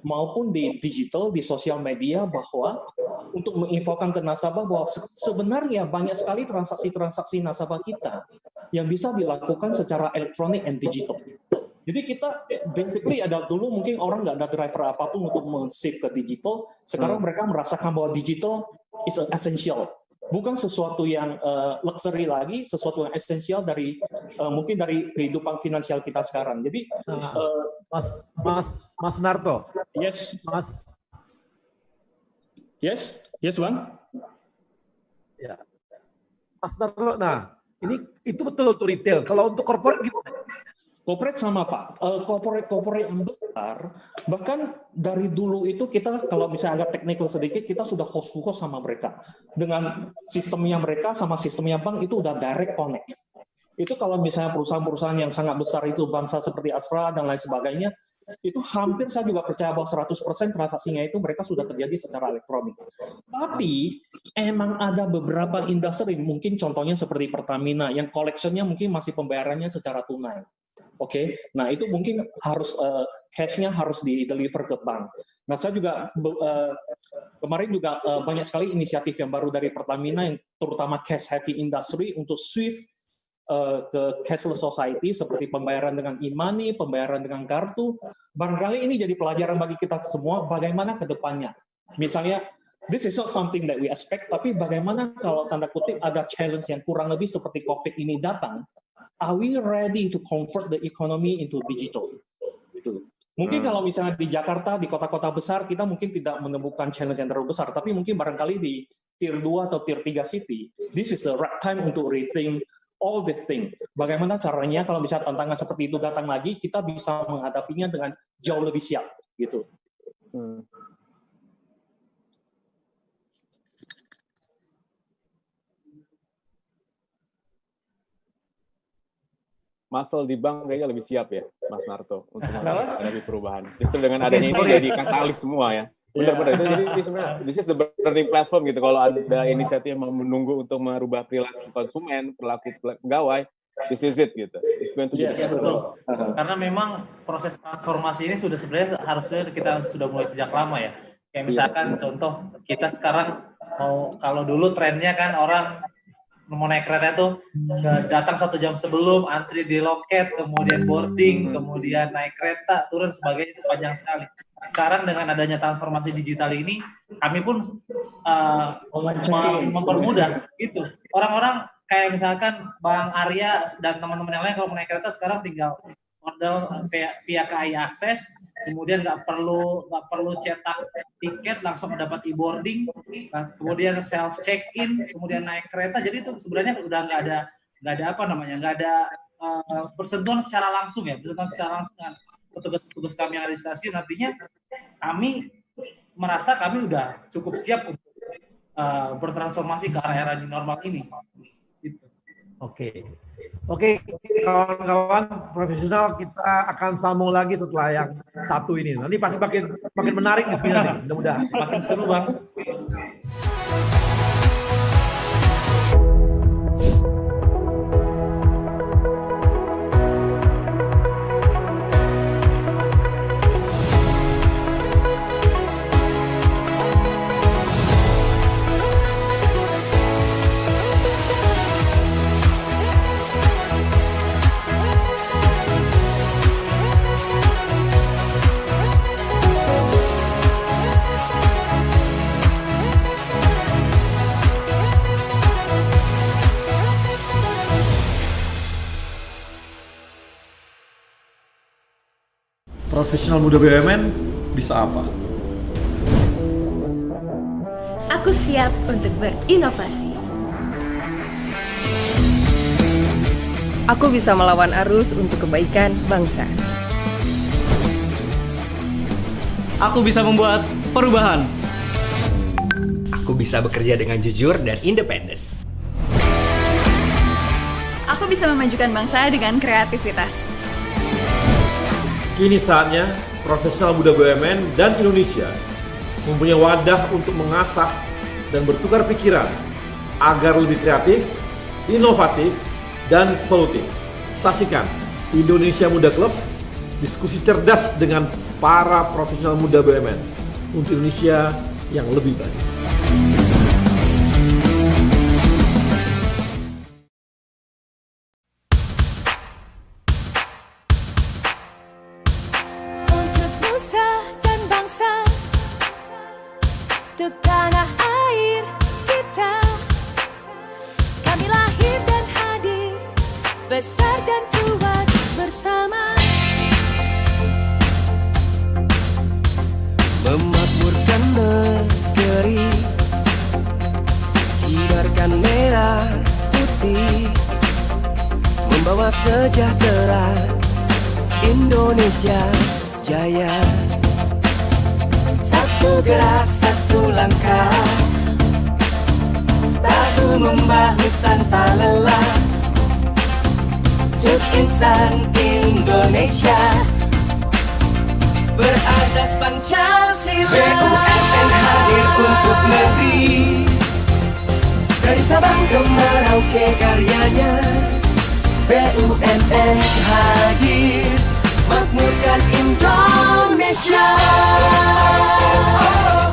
maupun di digital, di sosial media, bahwa untuk menginfokan ke nasabah bahwa sebenarnya banyak sekali transaksi-transaksi nasabah kita yang bisa dilakukan secara elektronik and digital. Jadi kita basically ada dulu mungkin orang nggak ada driver apapun untuk men-shift ke digital, sekarang mereka merasakan bahwa digital is essential. Bukan sesuatu yang luxury lagi, sesuatu yang esensial mungkin dari kehidupan finansial kita sekarang. Jadi, Mas Narto. Yes. Yes, Bang. Ya. Mas Narto, nah, itu betul untuk retail. Kalau untuk corporate gimana? Corporate sama Pak, corporate yang besar, bahkan dari dulu itu kita kalau misalnya agak teknikal sedikit, kita sudah host-to-host sama mereka. Dengan sistemnya mereka sama sistemnya bank itu udah direct connect. Itu kalau misalnya perusahaan-perusahaan yang sangat besar itu bangsa seperti Astra dan lain sebagainya, itu hampir saya juga percaya bahwa 100% transaksinya itu mereka sudah terjadi secara elektronik. Tapi emang ada beberapa industri, mungkin contohnya seperti Pertamina, yang collection-nya mungkin masih pembayarannya secara tunai. Oke, nah itu mungkin harus cash-nya harus di-deliver ke bank. Nah saya juga kemarin juga banyak sekali inisiatif yang baru dari Pertamina yang terutama cash heavy industry untuk shift ke cashless society seperti pembayaran dengan e-money, pembayaran dengan kartu. Barangkali ini jadi pelajaran bagi kita semua bagaimana ke depannya. Misalnya this is not something that we expect, tapi bagaimana kalau tanda kutip ada challenge yang kurang lebih seperti COVID ini datang. Are we ready to convert the economy into digital? Gitu. Mungkin kalau misalnya di Jakarta, di kota-kota besar, kita mungkin tidak menemukan challenge yang terlalu besar, tapi mungkin barangkali di Tier 2 atau Tier 3 city, this is the right time untuk rethink all the thing. Bagaimana caranya kalau misalnya tantangan seperti itu datang lagi, kita bisa menghadapinya dengan jauh lebih siap. Gitu. muscle di bank kayaknya lebih siap ya, Mas Narto, untuk menghadapi perubahan. Justru dengan adanya ini jadi katalis semua ya. Benar-benar itu jadi sebenarnya this is the burning platform gitu. Kalau ada inisiatif yang mau menunggu untuk merubah perilaku konsumen, perilaku pegawai, this is it gitu. It's going to be betul. Karena memang proses transformasi ini sudah sebenarnya harusnya kita sudah mulai sejak lama ya. Kayak misalkan contoh kita sekarang kalau dulu trennya kan orang mau naik kereta tuh datang 1 jam sebelum, antri di loket, kemudian boarding, kemudian naik kereta, turun sebagainya, itu panjang sekali. Sekarang dengan adanya transformasi digital ini, kami pun mempermudah gitu. Orang-orang kayak misalkan Bang Arya dan teman-teman yang lain kalau mau naik kereta sekarang tinggal order via KAI Akses, kemudian nggak perlu cetak tiket, langsung dapat e-boarding, kemudian self check in, kemudian naik kereta. Jadi itu sebenarnya udah nggak ada persentuhan secara langsung dengan petugas-petugas kami yang ada di stasiun. Artinya kami merasa kami udah cukup siap untuk bertransformasi ke arah era new normal ini. Gitu. Oke, kawan-kawan profesional, kita akan sambung lagi setelah yang satu ini. Nanti pasti makin menarik di sini nanti, mudah-mudahan. Makin seru, Bang. Profesional muda BUMN bisa apa? Aku siap untuk berinovasi. Aku bisa melawan arus untuk kebaikan bangsa. Aku bisa membuat perubahan. Aku bisa bekerja dengan jujur dan independen. Aku bisa memajukan bangsa dengan kreativitas. Kini saatnya profesional muda BUMN dan Indonesia mempunyai wadah untuk mengasah dan bertukar pikiran agar lebih kreatif, inovatif, dan solutif. Saksikan Indonesia Muda Club, diskusi cerdas dengan para profesional muda BUMN untuk Indonesia yang lebih baik. Untuk tanah air kita, kami lahir dan hadir, besar dan kuat bersama, memakmurkan negeri, kibarkan merah putih, membawa sejahtera, Indonesia jaya. Satu gerak, satu langkah, bahu membahu tanpa lelah, untuk insan Indonesia berazas Pancasila. BUMN hadir untuk negeri, dari Sabang ke Merauke karyanya. BUMN hadir, makmurkan Indonesia.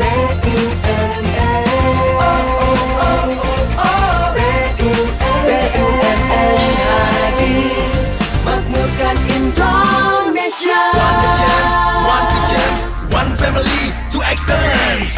BUMN hadir, makmurkan Indonesia. One vision, one family to excellence.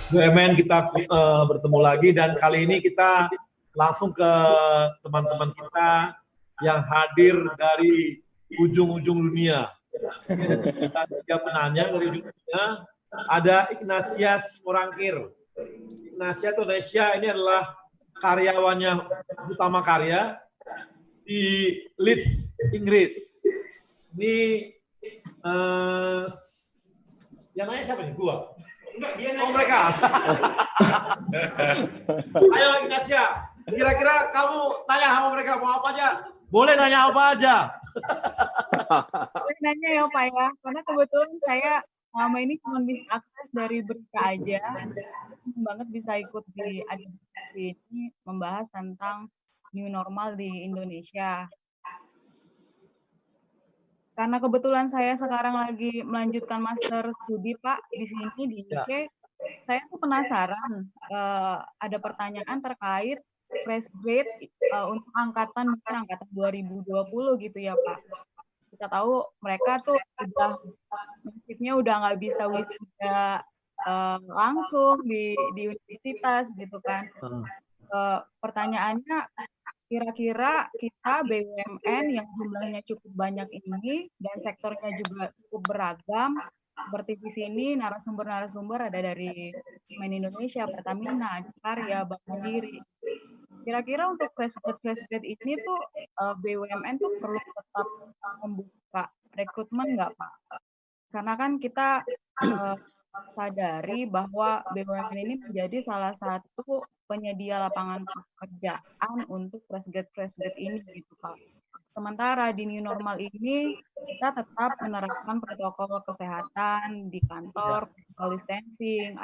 BUMN kita bertemu lagi, dan kali ini kita langsung ke teman-teman kita yang hadir dari ujung-ujung dunia. Kita tiga penanya dari ujung dunia. Ada Ignacia Simorangkir. Ignacia Indonesia ini adalah karyawannya utama karya di Leeds, Inggris. Ini yang nanya siapa nih? Gua? Oh, mereka. Ayo Ignacia, kira-kira kamu tanya sama mereka mau apa aja? Boleh nanya apa aja. Boleh nanya ya Pak ya, karena kebetulan saya selama ini cuma bisa akses dari berita aja. Senang banget bisa ikut di diskusi ini membahas tentang new normal di Indonesia. Karena kebetulan saya sekarang lagi melanjutkan master studi Pak di sini di UK, saya tuh penasaran ada pertanyaan terkait fresh grade untuk angkatan 2020 gitu ya Pak. Kita tahu mereka tuh nasibnya udah nggak bisa wisuda langsung di universitas gitu kan. Pertanyaannya, kira-kira kita BUMN yang jumlahnya cukup banyak ini dan sektornya juga cukup beragam, seperti di sini narasumber-narasumber ada dari Semen Indonesia, Pertamina, Adikarya, Bank Mandiri. Kira-kira untuk fresh grade ini tuh BUMN tuh perlu tetap membuka rekrutmen nggak Pak? Karena kan kita sadari bahwa BUMN ini menjadi salah satu penyedia lapangan pekerjaan untuk fresh grade ini gitu Pak. Sementara di new normal ini kita tetap menerapkan protokol kesehatan di kantor, physical distancing,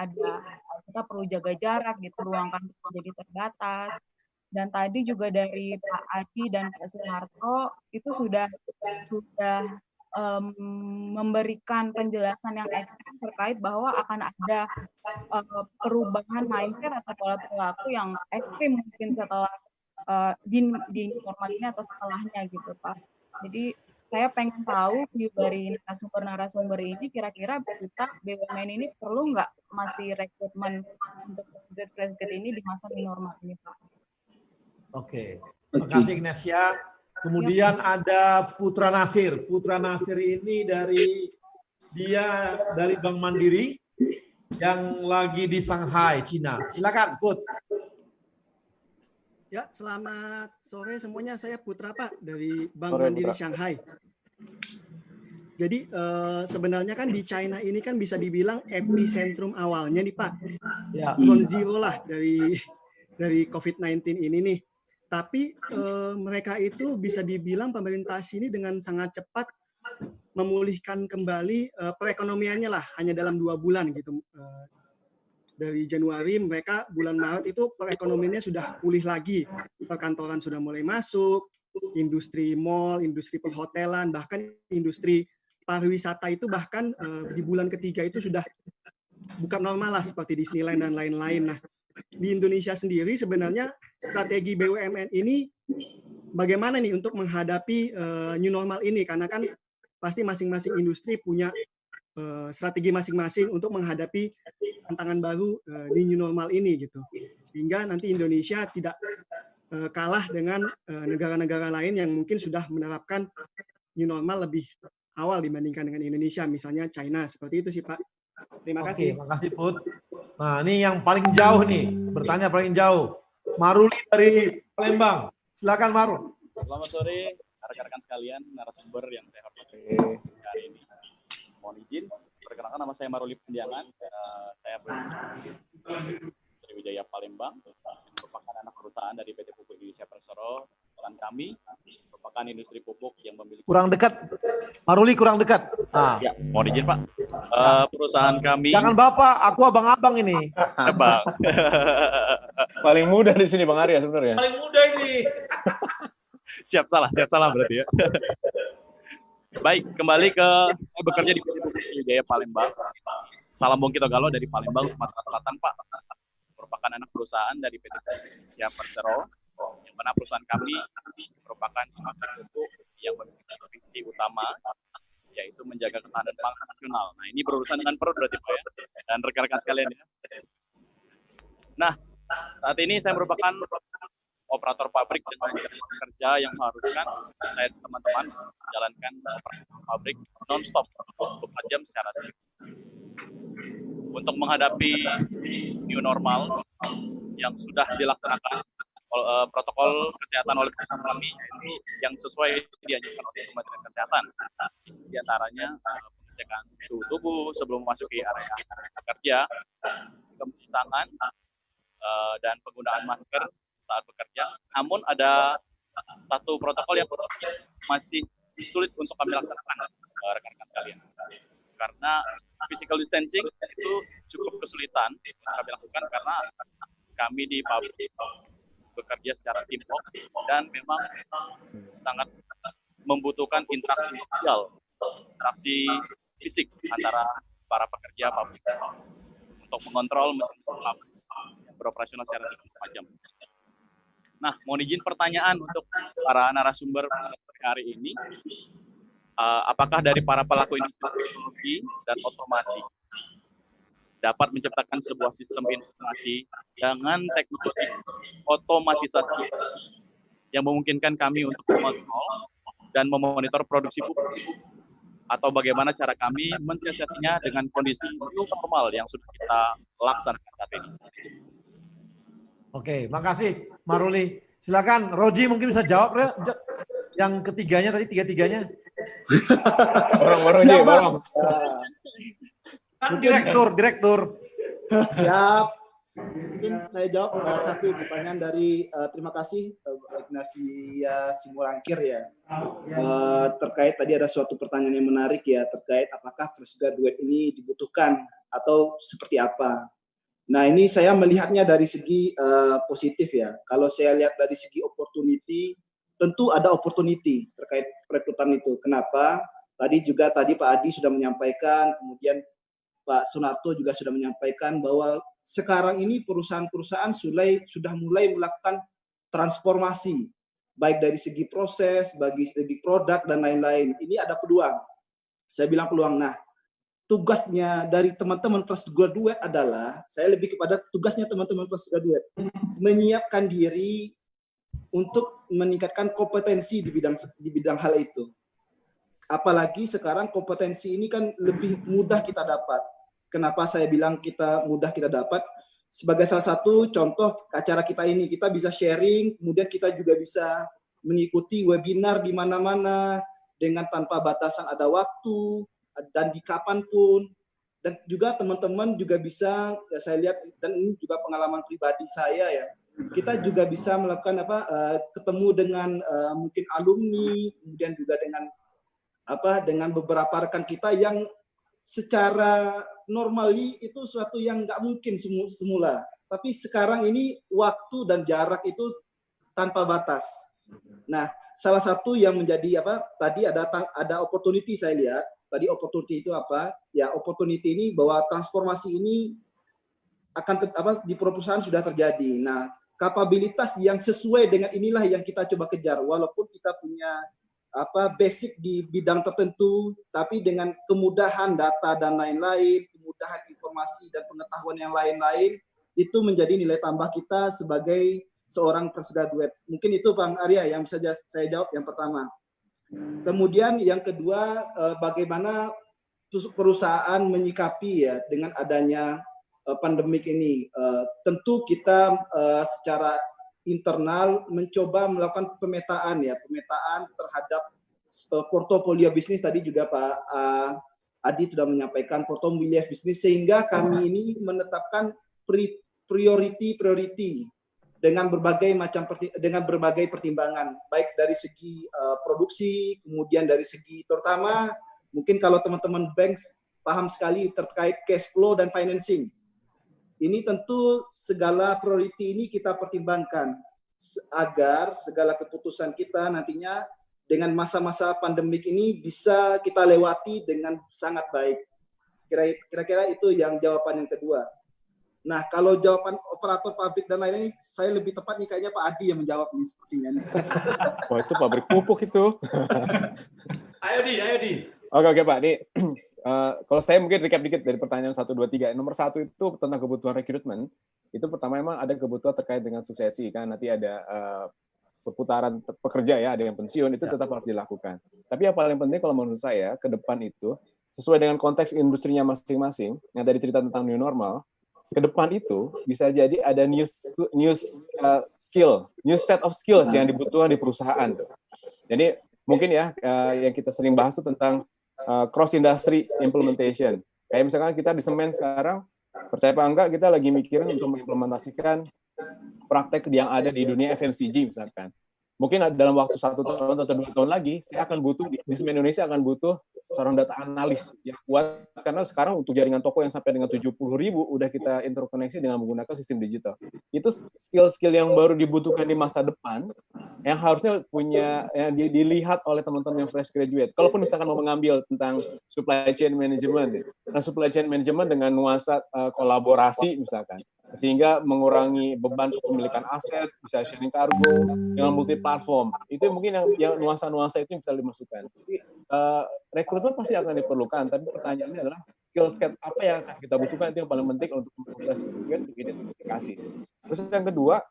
kita perlu jaga jarak gitu, ruang kantor menjadi terbatas. Dan tadi juga dari Pak Adi dan Pak Soeharto itu sudah memberikan penjelasan yang ekstrim terkait bahwa akan ada perubahan mindset atau pola perilaku yang ekstrim mungkin setelah di normal ini atau setelahnya gitu Pak. Jadi saya pengen tahu dari narasumber ini kira-kira kita BUMN ini perlu nggak masih rekrutmen untuk fresh grade ini di masa new normal ini Pak? Oke, terima kasih Ignacia. Kemudian ada Putra Nasir. Putra Nasir ini dari Bank Mandiri yang lagi di Shanghai, Cina. Silakan, Put. Ya, selamat sore semuanya. Saya Putra Pak dari Bank Mandiri Shanghai. Jadi sebenarnya kan di China ini kan bisa dibilang epicentrum awalnya nih Pak. Ya. Ground zero lah dari COVID-19 ini nih. Tapi mereka itu bisa dibilang pemerintah sini dengan sangat cepat memulihkan kembali perekonomiannya lah, hanya dalam 2 bulan gitu. Dari Januari mereka bulan Maret itu perekonomiannya sudah pulih lagi, perkantoran sudah mulai masuk, industri mall, industri perhotelan, bahkan industri pariwisata itu bahkan di bulan ketiga itu sudah buka normal lah seperti Disneyland dan lain-lain. Nah, di Indonesia sendiri sebenarnya strategi BUMN ini bagaimana nih untuk menghadapi new normal ini, karena kan pasti masing-masing industri punya strategi masing-masing untuk menghadapi tantangan baru di new normal ini gitu, sehingga nanti Indonesia tidak kalah dengan negara-negara lain yang mungkin sudah menerapkan new normal lebih awal dibandingkan dengan Indonesia, misalnya China, seperti itu sih Pak. Terima kasih. Terima kasih Put. Nah ini yang paling jauh nih, bertanya paling jauh. Maruli dari Palembang. Silakan Marul. Selamat sore rekan-rekan sekalian, narasumber yang saya hormati hari ini. Mohon izin, perkenalkan nama saya Maruli Pendiangan. Saya dari Wijaya Palembang, merupakan anak perusahaan dari PT Pupuk Indonesia Persero. Dan kami merupakan industri pupuk yang memiliki... Kurang dekat, Maruli kurang dekat. Nah. Ya, mohon izin Pak. Perusahaan kami... Jangan Bapak, aku abang-abang ini. Bang. Paling muda di sini Bang Arya sebenarnya. Paling muda ini. Siap salah berarti ya. Baik, kembali ke saya bekerja di PT Pupuk Wijaya Palembang. Salam Bongkito Galo dari Palembang, Sumatera Selatan, Pak. Merupakan anak perusahaan dari PT Pupuk Indonesia Persero, yang mana perusahaan kami merupakan industri pupuk yang memiliki visi utama, yaitu menjaga ketahanan pangan nasional. Nah, ini berurusan dengan perut berarti Pak ya, dan rekan-rekan sekalian ya. Nah, saat ini saya merupakan operator pabrik dengan kerja yang mengharuskan saya teman-teman menjalankan operasi pabrik non-stop 24 jam secara shift. Untuk menghadapi new normal yang sudah dilaksanakan protokol kesehatan oleh perusahaan kami yang sesuai dianjurkan oleh Kementerian Kesehatan, di antaranya pengecekan suhu tubuh sebelum memasuki area kerja, mencuci tangan, dan penggunaan masker saat bekerja. Namun ada satu protokol yang masih sulit untuk kami laksanakan, rekan-rekan sekalian, karena physical distancing itu cukup kesulitan untuk kami lakukan karena kami di pabrik bekerja secara teamwork dan memang sangat membutuhkan interaksi sosial, interaksi fisik antara para pekerja pabrik untuk mengontrol mesin-mesin pabrik yang beroperasional secara 24 jam. Nah, mohon izin pertanyaan untuk para narasumber hari ini, apakah dari para pelaku industri teknologi dan otomasi dapat menciptakan sebuah sistem informasi dengan teknologi otomatisasi yang memungkinkan kami untuk mengontrol dan memonitor produksi pupuk, atau bagaimana cara kami mensiasatinya dengan kondisi new normal yang sudah kita laksanakan saat ini. Oke, makasih Maruli. Silakan Roji mungkin bisa jawab yang ketiganya tadi, tiga-tiganya. Orang. Direktur. Siap. Mungkin saya jawab satu pertanyaan dari terima kasih Ignacia Simulangkir ya. Terkait tadi ada suatu pertanyaan yang menarik ya, terkait apakah fresh graduate ini dibutuhkan atau seperti apa. Nah, ini saya melihatnya dari segi positif ya. Kalau saya lihat dari segi opportunity, tentu ada opportunity terkait perekrutan itu. Kenapa? Tadi Pak Adi sudah menyampaikan, kemudian Pak Sunarto juga sudah menyampaikan bahwa sekarang ini perusahaan-perusahaan sudah mulai melakukan transformasi, baik dari segi proses, bagi segi produk, dan lain-lain. Ini ada peluang. Saya bilang peluang. Nah, tugasnya dari teman-teman fresh graduate adalah, saya lebih kepada tugasnya teman-teman fresh graduate, menyiapkan diri untuk meningkatkan kompetensi di bidang hal itu. Apalagi sekarang kompetensi ini kan lebih mudah kita dapat. Kenapa saya bilang mudah kita dapat? Sebagai salah satu contoh acara kita ini, kita bisa sharing, kemudian kita juga bisa mengikuti webinar di mana-mana dengan tanpa batasan ada waktu dan di kapanpun. Dan juga teman-teman juga bisa, saya lihat, dan ini juga pengalaman pribadi saya ya, kita juga bisa melakukan ketemu dengan mungkin alumni, kemudian juga dengan beberapa rekan kita yang secara normally itu suatu yang nggak mungkin semula. Tapi sekarang ini waktu dan jarak itu tanpa batas. Nah, salah satu yang menjadi tadi ada opportunity saya lihat. Tadi opportunity itu apa? Ya, opportunity ini bahwa transformasi ini akan di perusahaan sudah terjadi. Nah, kapabilitas yang sesuai dengan inilah yang kita coba kejar. Walaupun kita punya basic di bidang tertentu, tapi dengan kemudahan data dan lain-lain, kemudahan informasi dan pengetahuan yang lain-lain, itu menjadi nilai tambah kita sebagai seorang fresh graduate. Mungkin itu Bang Arya yang bisa saya jawab yang pertama. Kemudian yang kedua, bagaimana perusahaan menyikapi ya dengan adanya pandemik ini. Tentu kita secara internal mencoba melakukan pemetaan terhadap portofolio bisnis. Tadi juga Pak Adi sudah menyampaikan portofolio bisnis, sehingga kami ini menetapkan priority dengan berbagai pertimbangan, baik dari segi produksi, kemudian dari segi terutama mungkin kalau teman-teman bank paham sekali terkait cash flow dan financing. Ini tentu segala priority ini kita pertimbangkan agar segala keputusan kita nantinya dengan masa-masa pandemik ini bisa kita lewati dengan sangat baik. Kira-kira itu yang jawaban yang kedua. Nah, kalau jawaban operator pabrik dan lain-lain, saya lebih tepat nih kayaknya Pak Adi yang menjawab ini sepertinya. Wah, itu pabrik pupuk itu. Ayo Di. Oke Pak. Ini Kalau saya mungkin recap dikit dari pertanyaan 1, 2, 3. Nomor 1 itu tentang kebutuhan rekrutmen. Itu pertama memang ada kebutuhan terkait dengan suksesi, kan nanti ada perputaran pekerja ya, ada yang pensiun, itu tetap harus dilakukan. Tapi yang paling penting kalau menurut saya ke depan itu sesuai dengan konteks industrinya masing-masing, yang tadi cerita tentang new normal, ke depan itu bisa jadi ada new set of skills yang dibutuhkan di perusahaan. Jadi mungkin ya yang kita sering bahas itu tentang cross industry implementation. Kayak misalkan kita di semen sekarang, percaya apa enggak kita lagi mikirin untuk mengimplementasikan praktek yang ada di dunia FMCG misalkan. Mungkin dalam waktu 1 tahun atau 2 tahun lagi, saya akan butuh di semen Indonesia akan butuh seorang data analis yang kuat, karena sekarang untuk jaringan toko yang sampai dengan 70.000 udah kita interkoneksi dengan menggunakan sistem digital. Itu skill-skill yang baru dibutuhkan di masa depan yang harusnya punya yang dilihat oleh teman-teman yang fresh graduate. Kalaupun misalkan mau mengambil tentang supply chain management, nah supply chain management dengan nuansa kolaborasi misalkan, sehingga mengurangi beban kepemilikan aset, bisa sharing kargo dengan multi platform. Itu mungkin yang nuansa-nuansa itu yang bisa dimasukkan. Jadi rekrutmen pasti akan diperlukan, tapi pertanyaannya adalah skill set apa yang akan kita butuhkan, itu yang paling penting untuk identifikasi. Terus yang kedua,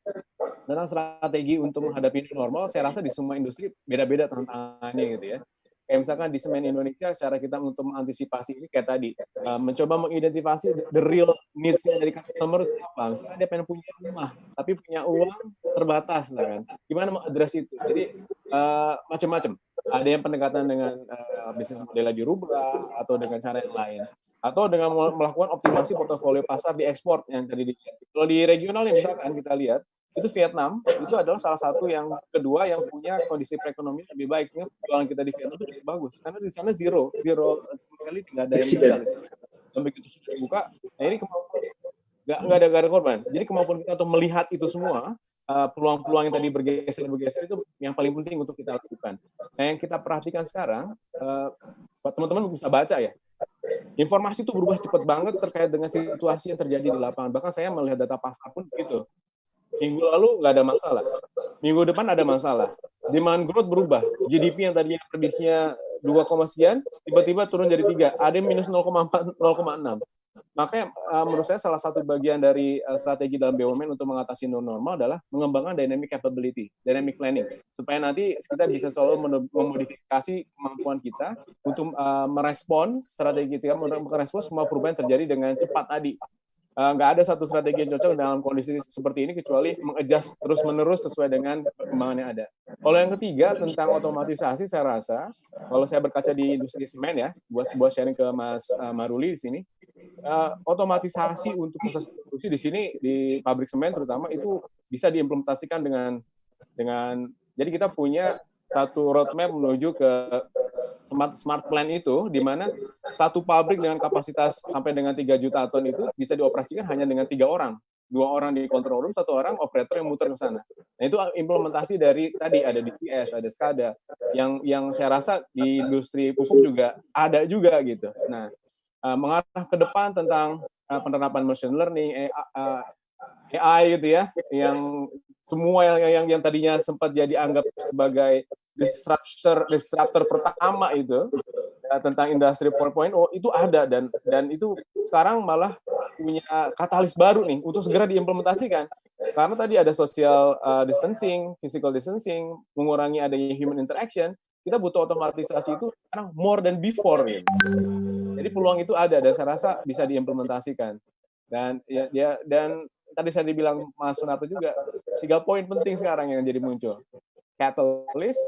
tentang strategi untuk menghadapi new normal, saya rasa di semua industri beda-beda tantangannya gitu ya. Kayak misalkan di semen Indonesia, cara kita untuk mengantisipasi ini kayak tadi, mencoba mengidentifikasi the real needs-nya dari customer itu apa. Karena dia pengen punya rumah, tapi punya uang terbatas, kan? Gimana mengadres itu? Jadi macam-macam. Ada yang pendekatan dengan bisnis modelnya dirubah, atau dengan cara yang lain. Atau dengan melakukan optimasi portofolio pasar di ekspor yang tadi dilihat. Kalau di regional nih misalkan kita lihat, itu Vietnam itu adalah salah satu yang kedua yang punya kondisi perekonomian lebih baik, sehingga penjualan kita di Vietnam itu cukup bagus karena di sana zero sekali tidak ada yang meninggal. Dan begitu sudah dibuka, nah ini kemampuan nggak ada korban. Jadi kemampuan kita untuk melihat itu semua, peluang-peluang yang tadi bergeser itu yang paling penting untuk kita lakukan. Nah yang kita perhatikan sekarang, teman-teman bisa baca ya, informasi itu berubah cepat banget terkait dengan situasi yang terjadi di lapangan. Bahkan saya melihat data pasar pun begitu. Minggu lalu nggak ada masalah, minggu depan ada masalah. Demand growth berubah, GDP yang tadinya prediksinya 2, sekian, tiba-tiba turun jadi 3, ada minus 0,4, 0,6. Makanya menurut saya salah satu bagian dari strategi dalam BUMN untuk mengatasi new normal adalah mengembangkan dynamic capability, dynamic planning, supaya nanti kita bisa selalu memodifikasi kemampuan kita untuk merespon strategi kita, merespon semua perubahan yang terjadi dengan cepat tadi. Nggak ada satu strategi yang cocok dalam kondisi seperti ini kecuali mengadjust terus-menerus sesuai dengan perkembangan yang ada. Kalau yang ketiga tentang otomatisasi, saya rasa kalau saya berkaca di industri semen ya, buat sebuah sharing ke Mas Maruli di sini, otomatisasi untuk proses produksi di sini di pabrik semen terutama itu bisa diimplementasikan dengan jadi kita punya satu roadmap menuju ke smart plan itu, di mana satu pabrik dengan kapasitas sampai dengan 3 juta ton itu bisa dioperasikan hanya dengan 3 orang. 2 orang di control room, 1 orang operator yang muter ke sana. Nah itu implementasi dari tadi ada DCS, ada SCADA, yang saya rasa di industri pupuk juga ada juga gitu. Nah mengarah ke depan tentang penerapan machine learning, AI gitu ya, yang semua yang tadinya sempat jadi anggap sebagai disruptor pertama itu ya, tentang industri 4.0 itu ada dan itu sekarang malah punya katalis baru nih untuk segera diimplementasikan karena tadi ada social distancing, physical distancing, mengurangi adanya human interaction, kita butuh otomatisasi itu sekarang more than before gitu. Jadi peluang itu ada dan saya rasa bisa diimplementasikan dan dan tadi saya dibilang Mas Sunarto juga 3 poin penting sekarang yang jadi muncul. Catalyst,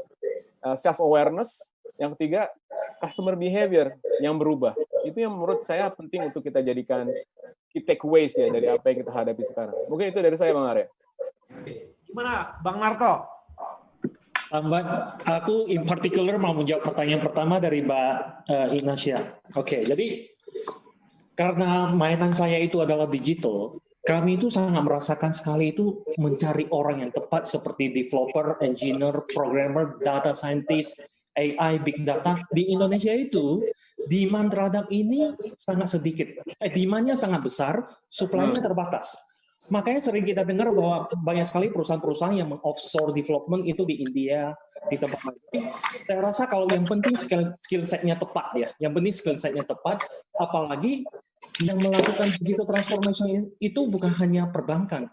self-awareness, yang ketiga, customer behavior yang berubah. Itu yang menurut saya penting untuk kita jadikan key takeaways ya dari apa yang kita hadapi sekarang. Mungkin itu dari saya, Bang Arya. Gimana, Bang Narto? Aku in particular mau menjawab pertanyaan pertama dari Mbak Inasya. Oke, jadi karena mainan saya itu adalah digital, kami itu sangat merasakan sekali itu mencari orang yang tepat seperti developer, engineer, programmer, data scientist, AI, big data. Di Indonesia itu demand terhadap ini sangat sedikit. Demand-nya sangat besar, supply-nya terbatas. Makanya sering kita dengar bahwa banyak sekali perusahaan-perusahaan yang meng-offshore development itu di India, di tempat lain. Saya rasa kalau yang penting skill set-nya tepat ya. Yang penting skill set-nya tepat, apalagi yang melakukan digital transformation itu bukan hanya perbankan.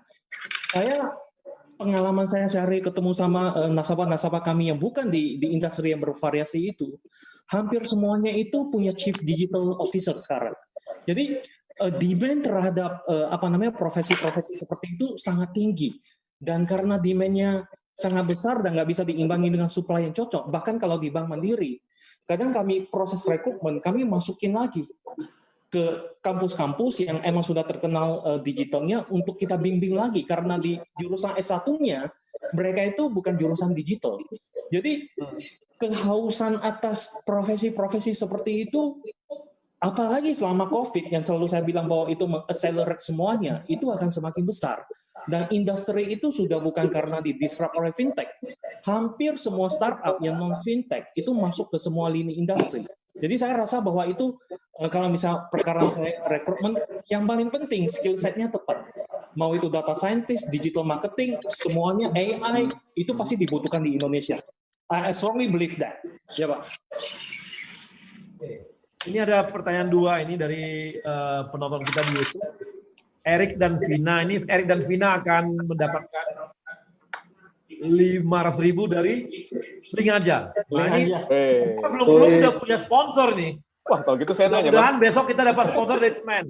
Pengalaman saya sehari ketemu sama nasabah-nasabah kami yang bukan di industri yang bervariasi itu, hampir semuanya itu punya chief digital officer sekarang. Jadi demand terhadap profesi-profesi seperti itu sangat tinggi, dan karena demand-nya sangat besar dan nggak bisa diimbangi dengan supply yang cocok. Bahkan kalau di Bank Mandiri, kadang kami proses rekrutmen, kami masukin lagi ke kampus-kampus yang emang sudah terkenal digitalnya untuk kita bimbing lagi, karena di jurusan S1-nya mereka itu bukan jurusan digital. Jadi kehausan atas profesi-profesi seperti itu, apalagi selama COVID yang selalu saya bilang bahwa itu meng-accelerate semuanya, itu akan semakin besar. Dan industri itu sudah bukan karena di-disrupt oleh fintech. Hampir semua startup yang non-fintech itu masuk ke semua lini industri. Jadi saya rasa bahwa itu kalau misal perkara rekrutmen, yang paling penting skill set-nya tepat. Mau itu data scientist, digital marketing, semuanya AI, itu pasti dibutuhkan di Indonesia. I strongly believe that. Ya, Pak. Ini ada pertanyaan dua ini dari penonton kita di YouTube. Erik dan Vina. Ini Erik dan Vina akan mendapatkan 500.000 dari link aja. Nah, ini kita belum udah punya sponsor nih. Wah, kalau gitu saya nanya. Mudah-mudahan besok kita dapat sponsor dari semen.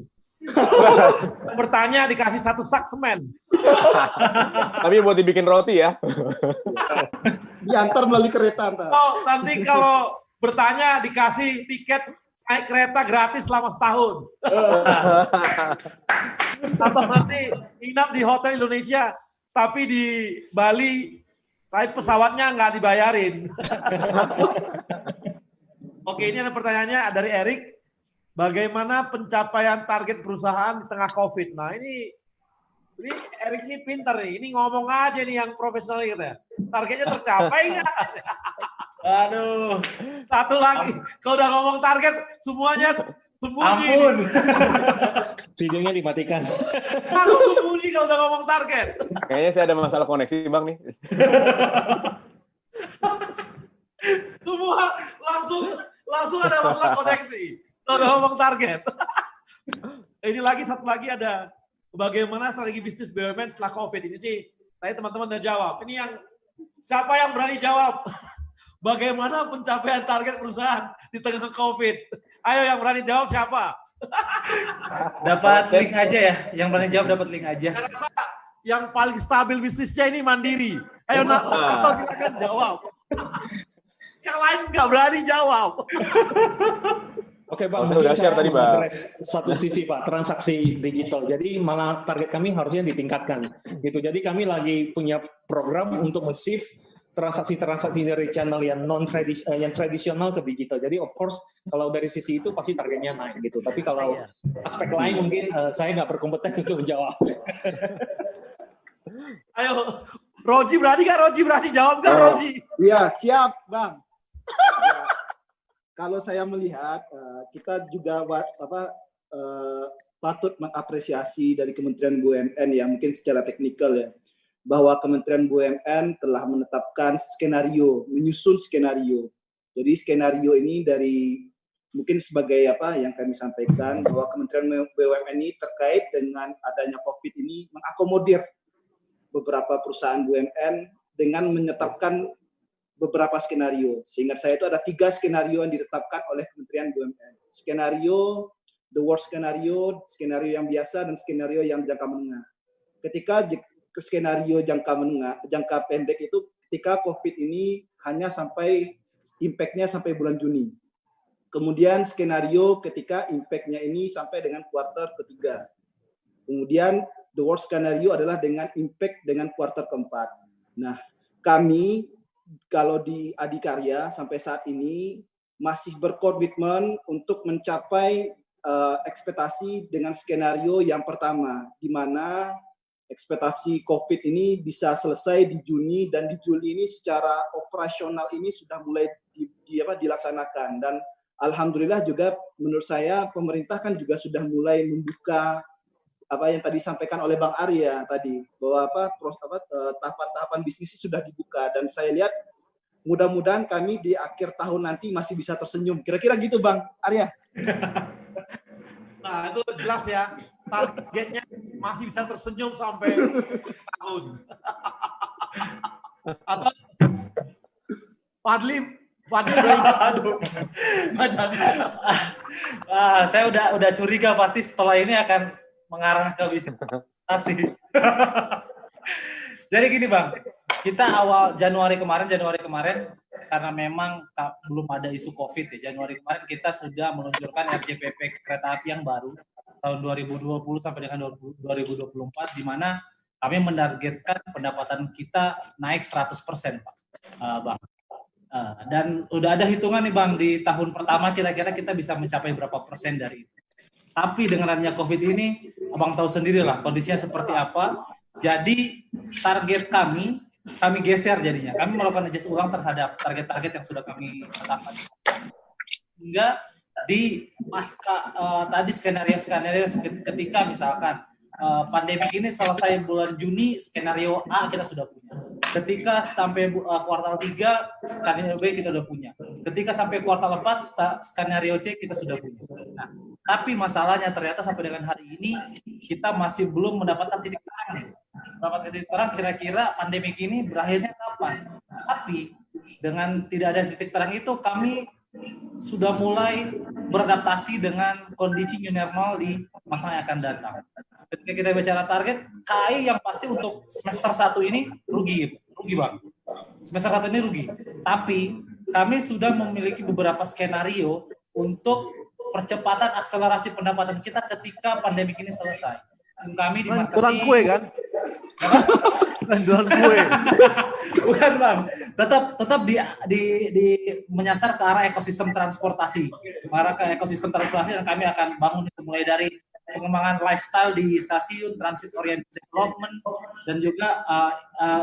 Bertanya dikasih 1 sak semen. Tapi buat dibikin roti ya. Diantar melalui kereta antar. Oh, nanti kalau bertanya dikasih tiket naik kereta gratis selama setahun. Atau nanti inap di hotel Indonesia, tapi di Bali, tapi pesawatnya nggak dibayarin. Oke, ini ada pertanyaannya dari Erik. Bagaimana pencapaian target perusahaan di tengah COVID? Nah, ini Erik ini pintar nih. Ini ngomong aja nih yang profesional gitu ya. Targetnya tercapai nggak? Aduh, satu lagi. Kalau udah ngomong target, semuanya sembunyi. Ampun. Videonya dimatikan. Aku sembunyi kalau udah ngomong target. Kayaknya saya ada masalah koneksi, Bang nih. Semua langsung ada masalah koneksi. Kalau udah ngomong target. Ini satu lagi ada bagaimana strategi bisnis BUMN setelah COVID. Ini sih tadi teman-teman udah jawab. Ini yang siapa yang berani jawab? Bagaimana pencapaian target perusahaan di tengah COVID? Ayo yang berani jawab siapa? Dapat link aja ya. Yang berani jawab dapat link aja. Saya rasa yang paling stabil bisnisnya ini Mandiri. Ayo atau silakan jawab. Yang lain nggak berani jawab. Oke, Pak, mungkin saya mengadres satu sisi, Pak, transaksi digital. Jadi malah target kami harusnya ditingkatkan. Gitu. Jadi kami lagi punya program untuk men-shift transaksi-transaksi dari channel yang tradisional ke digital. Jadi of course kalau dari sisi itu pasti targetnya naik gitu. Tapi kalau aspek lain mungkin saya nggak berkompeten untuk menjawab. Ayo, Roji berani nggak? Roji berani jawab nggak, Roji? Iya, siap, Bang. Ya, kalau saya melihat kita juga patut mengapresiasi dari Kementerian BUMN yang mungkin secara teknikal ya, bahwa Kementerian BUMN telah menetapkan skenario, menyusun skenario. Jadi skenario ini dari mungkin sebagai apa yang kami sampaikan bahwa Kementerian BUMN ini terkait dengan adanya COVID ini mengakomodir beberapa perusahaan BUMN dengan menetapkan beberapa skenario. Seingat saya itu ada 3 skenario yang ditetapkan oleh Kementerian BUMN. Skenario the worst skenario, skenario yang biasa dan skenario yang jangka menengah. Ketika ke skenario jangka pendek itu ketika COVID ini hanya sampai impact-nya sampai bulan Juni. Kemudian skenario ketika impact-nya ini sampai dengan kuartal ketiga. Kemudian the worst skenario adalah dengan impact dengan kuartal keempat. Nah, kami kalau di Adikarya sampai saat ini masih berkomitmen untuk mencapai ekspektasi dengan skenario yang pertama, di mana ekspektasi COVID ini bisa selesai di Juni dan di Juli ini secara operasional ini sudah mulai dilaksanakan. Dan alhamdulillah juga menurut saya pemerintah kan juga sudah mulai membuka apa yang tadi disampaikan oleh Bang Arya tadi, bahwa tahapan-tahapan bisnis sudah dibuka, dan saya lihat mudah-mudahan kami di akhir tahun nanti masih bisa tersenyum. Kira-kira gitu Bang Arya. Nah, itu jelas ya. Targetnya masih bisa tersenyum sampai tahun. Atau Fadli aduh. Saya udah curiga pasti setelah ini akan mengarah ke bisnis. Jadi gini Bang, kita awal Januari kemarin karena memang belum ada isu COVID ya. Januari kemarin kita sudah meluncurkan RJPP kereta api yang baru tahun 2020 sampai dengan 2024, di mana kami menargetkan pendapatan kita naik 100%, Pak. Bang. Dan udah ada hitungan nih Bang, di tahun pertama kira-kira kita bisa mencapai berapa persen dari itu. Tapi dengan adanya COVID ini, Abang tahu sendirilah kondisinya seperti apa. Jadi target kami geser jadinya. Kami melakukan adjust ulang terhadap target-target yang sudah kami tetapkan. Hingga di pasca tadi skenario ketika misalkan pandemi ini selesai bulan Juni, skenario A kita sudah punya. Ketika sampai kuartal 3, skenario B kita sudah punya. Ketika sampai kuartal 4, skenario C kita sudah punya. Nah, tapi masalahnya ternyata sampai dengan hari ini kita masih belum mendapatkan titik terang nih. Mendapatkan titik terang kira-kira pandemi ini berakhirnya kapan. Tapi dengan tidak ada titik terang itu, kami sudah mulai beradaptasi dengan kondisi new normal di masa yang akan datang. Ketika kita bicara target, KAI yang pasti untuk semester 1 ini rugi Bang. Semester 1 ini rugi. Tapi kami sudah memiliki beberapa skenario untuk percepatan akselerasi pendapatan kita ketika pandemi ini selesai. Kami di marketing. Kurang kue kan? Jualan kue. Bukan Bang, tetap di menyasar ke arah ekosistem transportasi. Dan kami akan bangun itu mulai dari pengembangan lifestyle di stasiun, transit oriented development, dan juga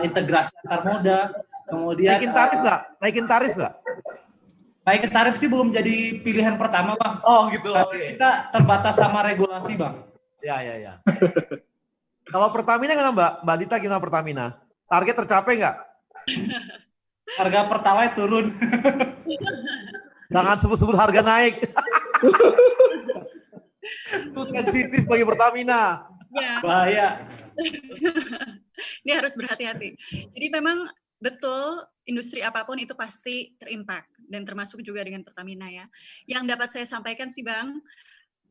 integrasi antar moda. Kemudian Naikin tarif nggak? Naikin tarif sih belum jadi pilihan pertama Bang. Oh gitu. Okay. Kita terbatas sama regulasi Bang. Ya. Kalau Pertamina gimana Mbak Dita, gimana Pertamina? Target tercapai nggak? Harga Pertalite turun. Jangan sebut-sebut harga naik. Itu sensitif bagi Pertamina. Ya. Bahaya. Ini harus berhati-hati. Jadi memang betul industri apapun itu pasti terimpak, dan termasuk juga dengan Pertamina ya. Yang dapat saya sampaikan sih Bang,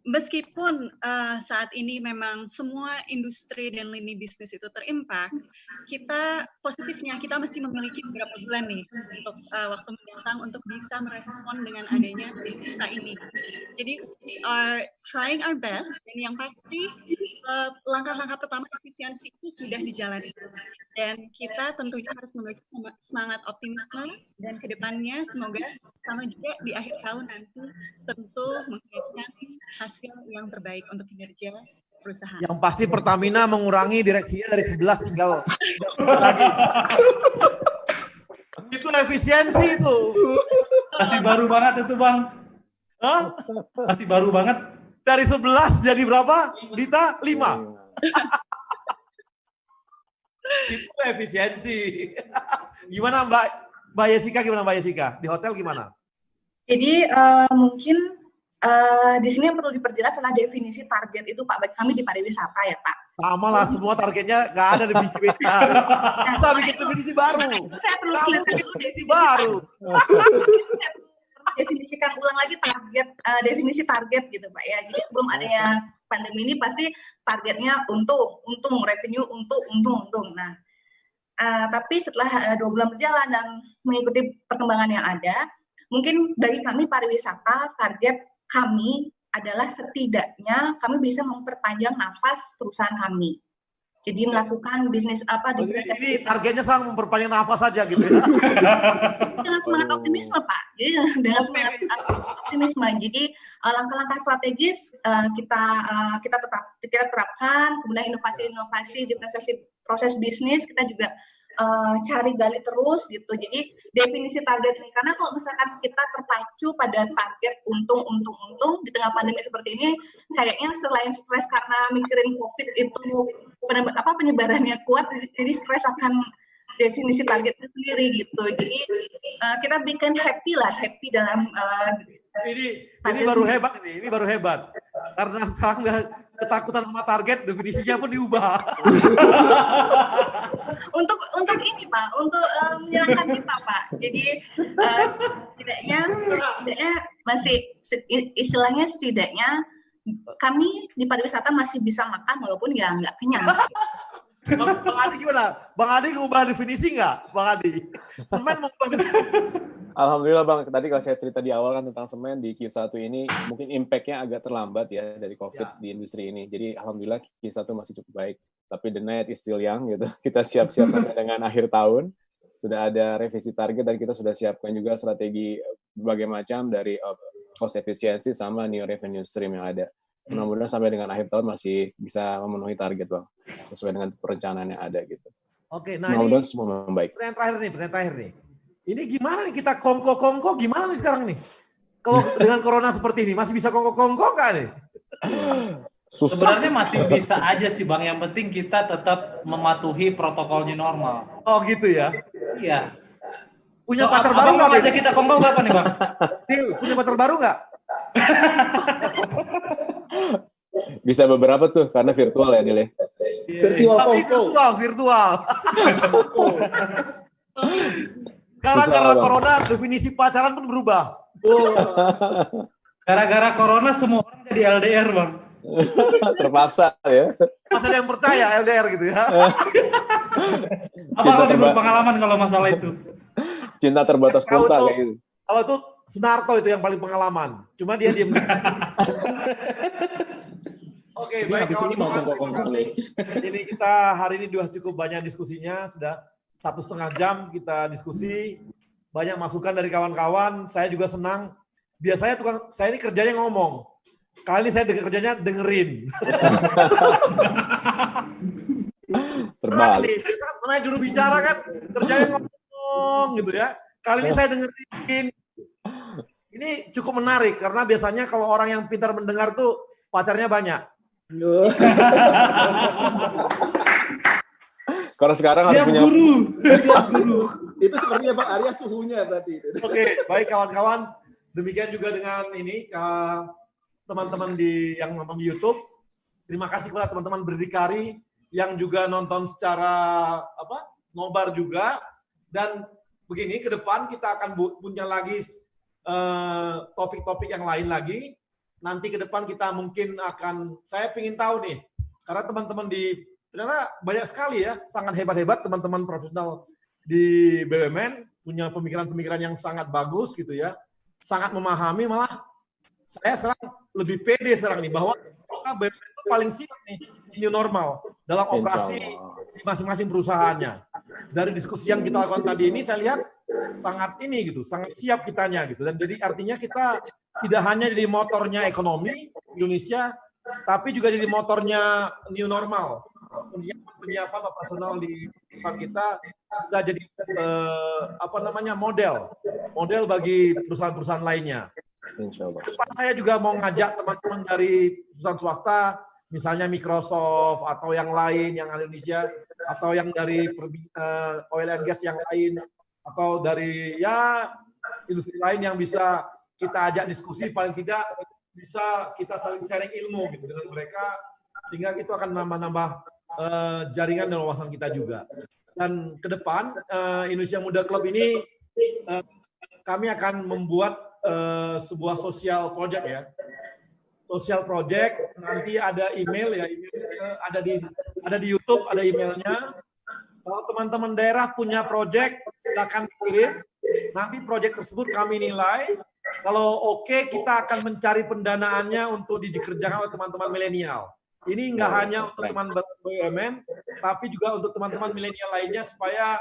meskipun saat ini memang semua industri dan lini bisnis itu terimpak, kita positifnya kita mesti memiliki beberapa bulan nih untuk waktu mendatang untuk bisa merespon dengan adanya cerita ini. Jadi trying our best, dan yang pasti langkah-langkah pertama efisiensi itu sudah dijalani. Dan kita tentunya harus memiliki semangat optimisme, dan kedepannya semoga sama juga di akhir tahun nanti tentu menghasilkan hasil yang terbaik untuk kinerja perusahaan. Yang pasti Pertamina mengurangi direksinya dari 11 tinggal lagi. Itu efisiensi itu. Masih baru banget itu Bang. Hah? Masih baru banget. Dari 11 jadi berapa? Dita? 5. Itu efisiensi. Gimana Mbak Yesika? Di hotel gimana? Jadi mungkin di sini yang perlu diperjelas adalah definisi target itu Pak, bagi kami di pariwisata ya Pak. Sama lah, semua targetnya nggak ada definisi Bisa bikin definisi baru. Saya perlu definisi baru. Definisikan ulang lagi definisi target gitu Pak ya. Jadi sebelum adanya pandemi ini pasti targetnya untung, revenue untung. Nah, tapi setelah 2 bulan berjalan dan mengikuti perkembangan yang ada, mungkin bagi kami pariwisata target kami adalah setidaknya kami bisa memperpanjang nafas perusahaan kami. Jadi melakukan bisnis ini targetnya sang memperpanjang nafas saja gitu ya. Dengan semangat optimisme Pak. Jadi dengan semangat optimisme. Jadi langkah-langkah strategis kita terapkan, kemudian inovasi-inovasi di proses bisnis kita juga cari gali terus gitu. Jadi definisi target ini, karena kalau misalkan kita terpacu pada target untung di tengah pandemi seperti ini, kayaknya selain stres karena mikirin COVID itu penyebarannya kuat, jadi stres akan definisi targetnya sendiri gitu. Jadi kita bikin happy dalam ini baru hebat ini baru hebat. Karena sekarang ketakutan sama target, definisinya pun diubah. untuk ini Pak, untuk menyenangkan kita Pak. Jadi setidaknya masih istilahnya setidaknya kami di pariwisata masih bisa makan walaupun ya nggak kenyang. Bang Adi gimana? Bang Adi ngubah definisi nggak? Bang Adi? Semen mengubah definisi. Alhamdulillah Bang, tadi kalau saya cerita di awal kan tentang semen di Q1 ini mungkin impact-nya agak terlambat ya dari COVID di industri ini. Jadi Alhamdulillah Q1 masih cukup baik. Tapi the night is still young gitu. Kita siap-siap sampai dengan akhir tahun. Sudah ada revisi target dan kita sudah siapkan juga strategi berbagai macam dari cost efficiency sama new revenue stream yang ada. Mudah-mudahan sampai dengan akhir tahun masih bisa memenuhi target Bang. Sesuai dengan perencanaan yang ada gitu. Oke, nah mudah-mudahan semua membaik. Pertanyaan terakhir nih. Ini gimana nih kita kongko gimana nih sekarang nih? Kalau dengan corona seperti ini masih bisa kongko nggak nih? Sebenarnya masih bisa aja sih Bang, yang penting kita tetap mematuhi protokolnya normal. Oh gitu ya? Iya. Punya pacar baru nggak? Aja kita kongko berapa nih Bang? Punya pacar baru nggak? Bisa beberapa tuh karena virtual ya Dile. Virtual. Karena corona definisi pacaran pun berubah. Gara-gara corona semua orang jadi LDR Bang. Terpaksa ya. Masa ada yang percaya LDR gitu ya. Apa lebih berpengalaman kalau masalah itu? Cinta terbatas kuota kayak gitu. Kalau itu Sunarto itu yang paling pengalaman. Cuma dia diem. Oke, baik kawan-kawan. Ini kita hari ini sudah cukup banyak diskusinya, sudah 1,5 jam kita diskusi, banyak masukan dari kawan-kawan. Saya juga senang. Biasanya saya ini kerjanya ngomong. Kali ini saya kerjanya dengerin. Terbalik. Namanya juru bicara kan, kerjanya ngomong gitu ya. Kali ini saya dengerin. Ini cukup menarik karena biasanya kalau orang yang pintar mendengar tuh pacarnya banyak. Kalau sekarang harus punya Siap guru. Itu sepertinya Pak Arya suhunya berarti. Oke, baik kawan-kawan. Demikian juga dengan ini teman-teman yang nonton di YouTube. Terima kasih kepada teman-teman berdikari yang juga nonton secara nobar juga. Dan begini, ke depan kita akan punya lagi topik-topik yang lain lagi. Nanti ke depan kita mungkin saya ingin tahu nih, karena teman-teman ternyata banyak sekali ya, sangat hebat-hebat teman-teman profesional di BUMN, punya pemikiran-pemikiran yang sangat bagus gitu ya, sangat memahami, malah saya sekarang lebih pede sekarang nih, bahwa BUMN itu paling siap nih, new normal, dalam operasi di masing-masing perusahaannya. Dari diskusi yang kita lakukan tadi ini, saya lihat sangat sangat siap kitanya gitu, dan jadi artinya kita tidak hanya jadi motornya ekonomi Indonesia, tapi juga jadi motornya new normal. Penyiapan operasional di tempat kita jadi model bagi perusahaan-perusahaan lainnya. Depan saya juga mau ngajak teman-teman dari perusahaan swasta, misalnya Microsoft atau yang lain yang ada di Indonesia, atau yang dari oil and gas yang lain, atau dari industri lain yang bisa kita ajak diskusi, paling tidak bisa kita saling sharing ilmu gitu dengan mereka, sehingga itu akan nambah-nambah jaringan dan wawasan kita juga. Dan ke depan Indonesia Muda Club ini kami akan membuat sebuah social project ya. Social project, nanti ada email ya, ada di YouTube, ada emailnya. Kalau teman-teman daerah punya project, silakan kirim. Nanti project tersebut kami nilai. Kalau oke, kita akan mencari pendanaannya untuk dikerjakan oleh teman-teman milenial. Ini nggak hanya untuk teman BUMN, tapi juga untuk teman-teman milenial lainnya supaya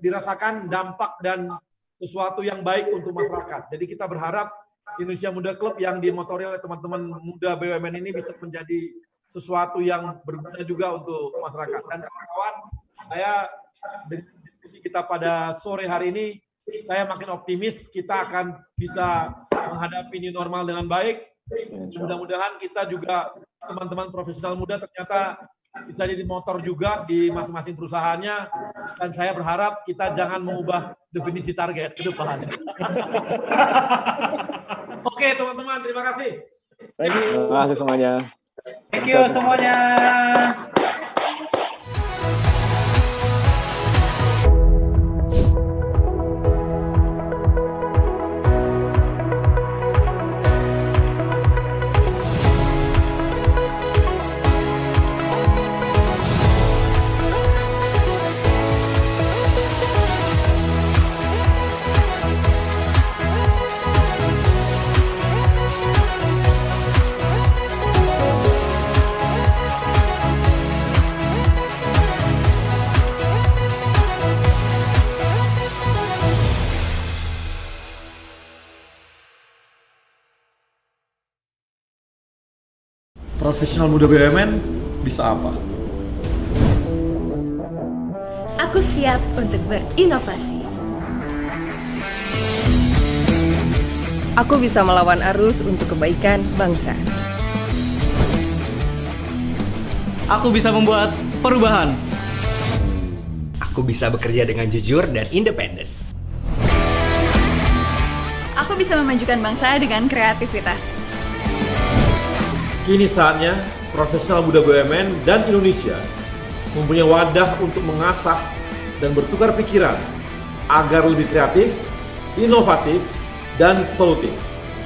dirasakan dampak dan sesuatu yang baik untuk masyarakat. Jadi kita berharap Indonesia Muda Club yang dimotori oleh teman-teman muda BUMN ini bisa menjadi sesuatu yang berguna juga untuk masyarakat. Dan kawan-kawan, saya dengan diskusi kita pada sore hari ini, saya makin optimis kita akan bisa menghadapi new normal dengan baik. Mudah-mudahan kita juga teman-teman profesional muda ternyata bisa jadi motor juga di masing-masing perusahaannya, dan saya berharap kita jangan mengubah definisi target ke depan. Oke teman-teman, terima kasih. Terima kasih semuanya. Thank you semuanya. Profesional muda BUMN bisa apa? Aku siap untuk berinovasi. Aku bisa melawan arus untuk kebaikan bangsa. Aku bisa membuat perubahan. Aku bisa bekerja dengan jujur dan independen. Aku bisa memajukan bangsa dengan kreativitas. Kini saatnya profesional muda BUMN dan Indonesia mempunyai wadah untuk mengasah dan bertukar pikiran agar lebih kreatif, inovatif, dan solutif.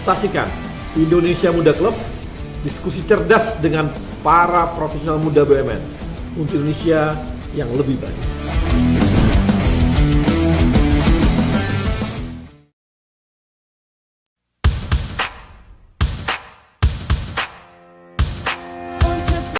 Saksikan Indonesia Muda Club, diskusi cerdas dengan para profesional muda BUMN untuk Indonesia yang lebih baik.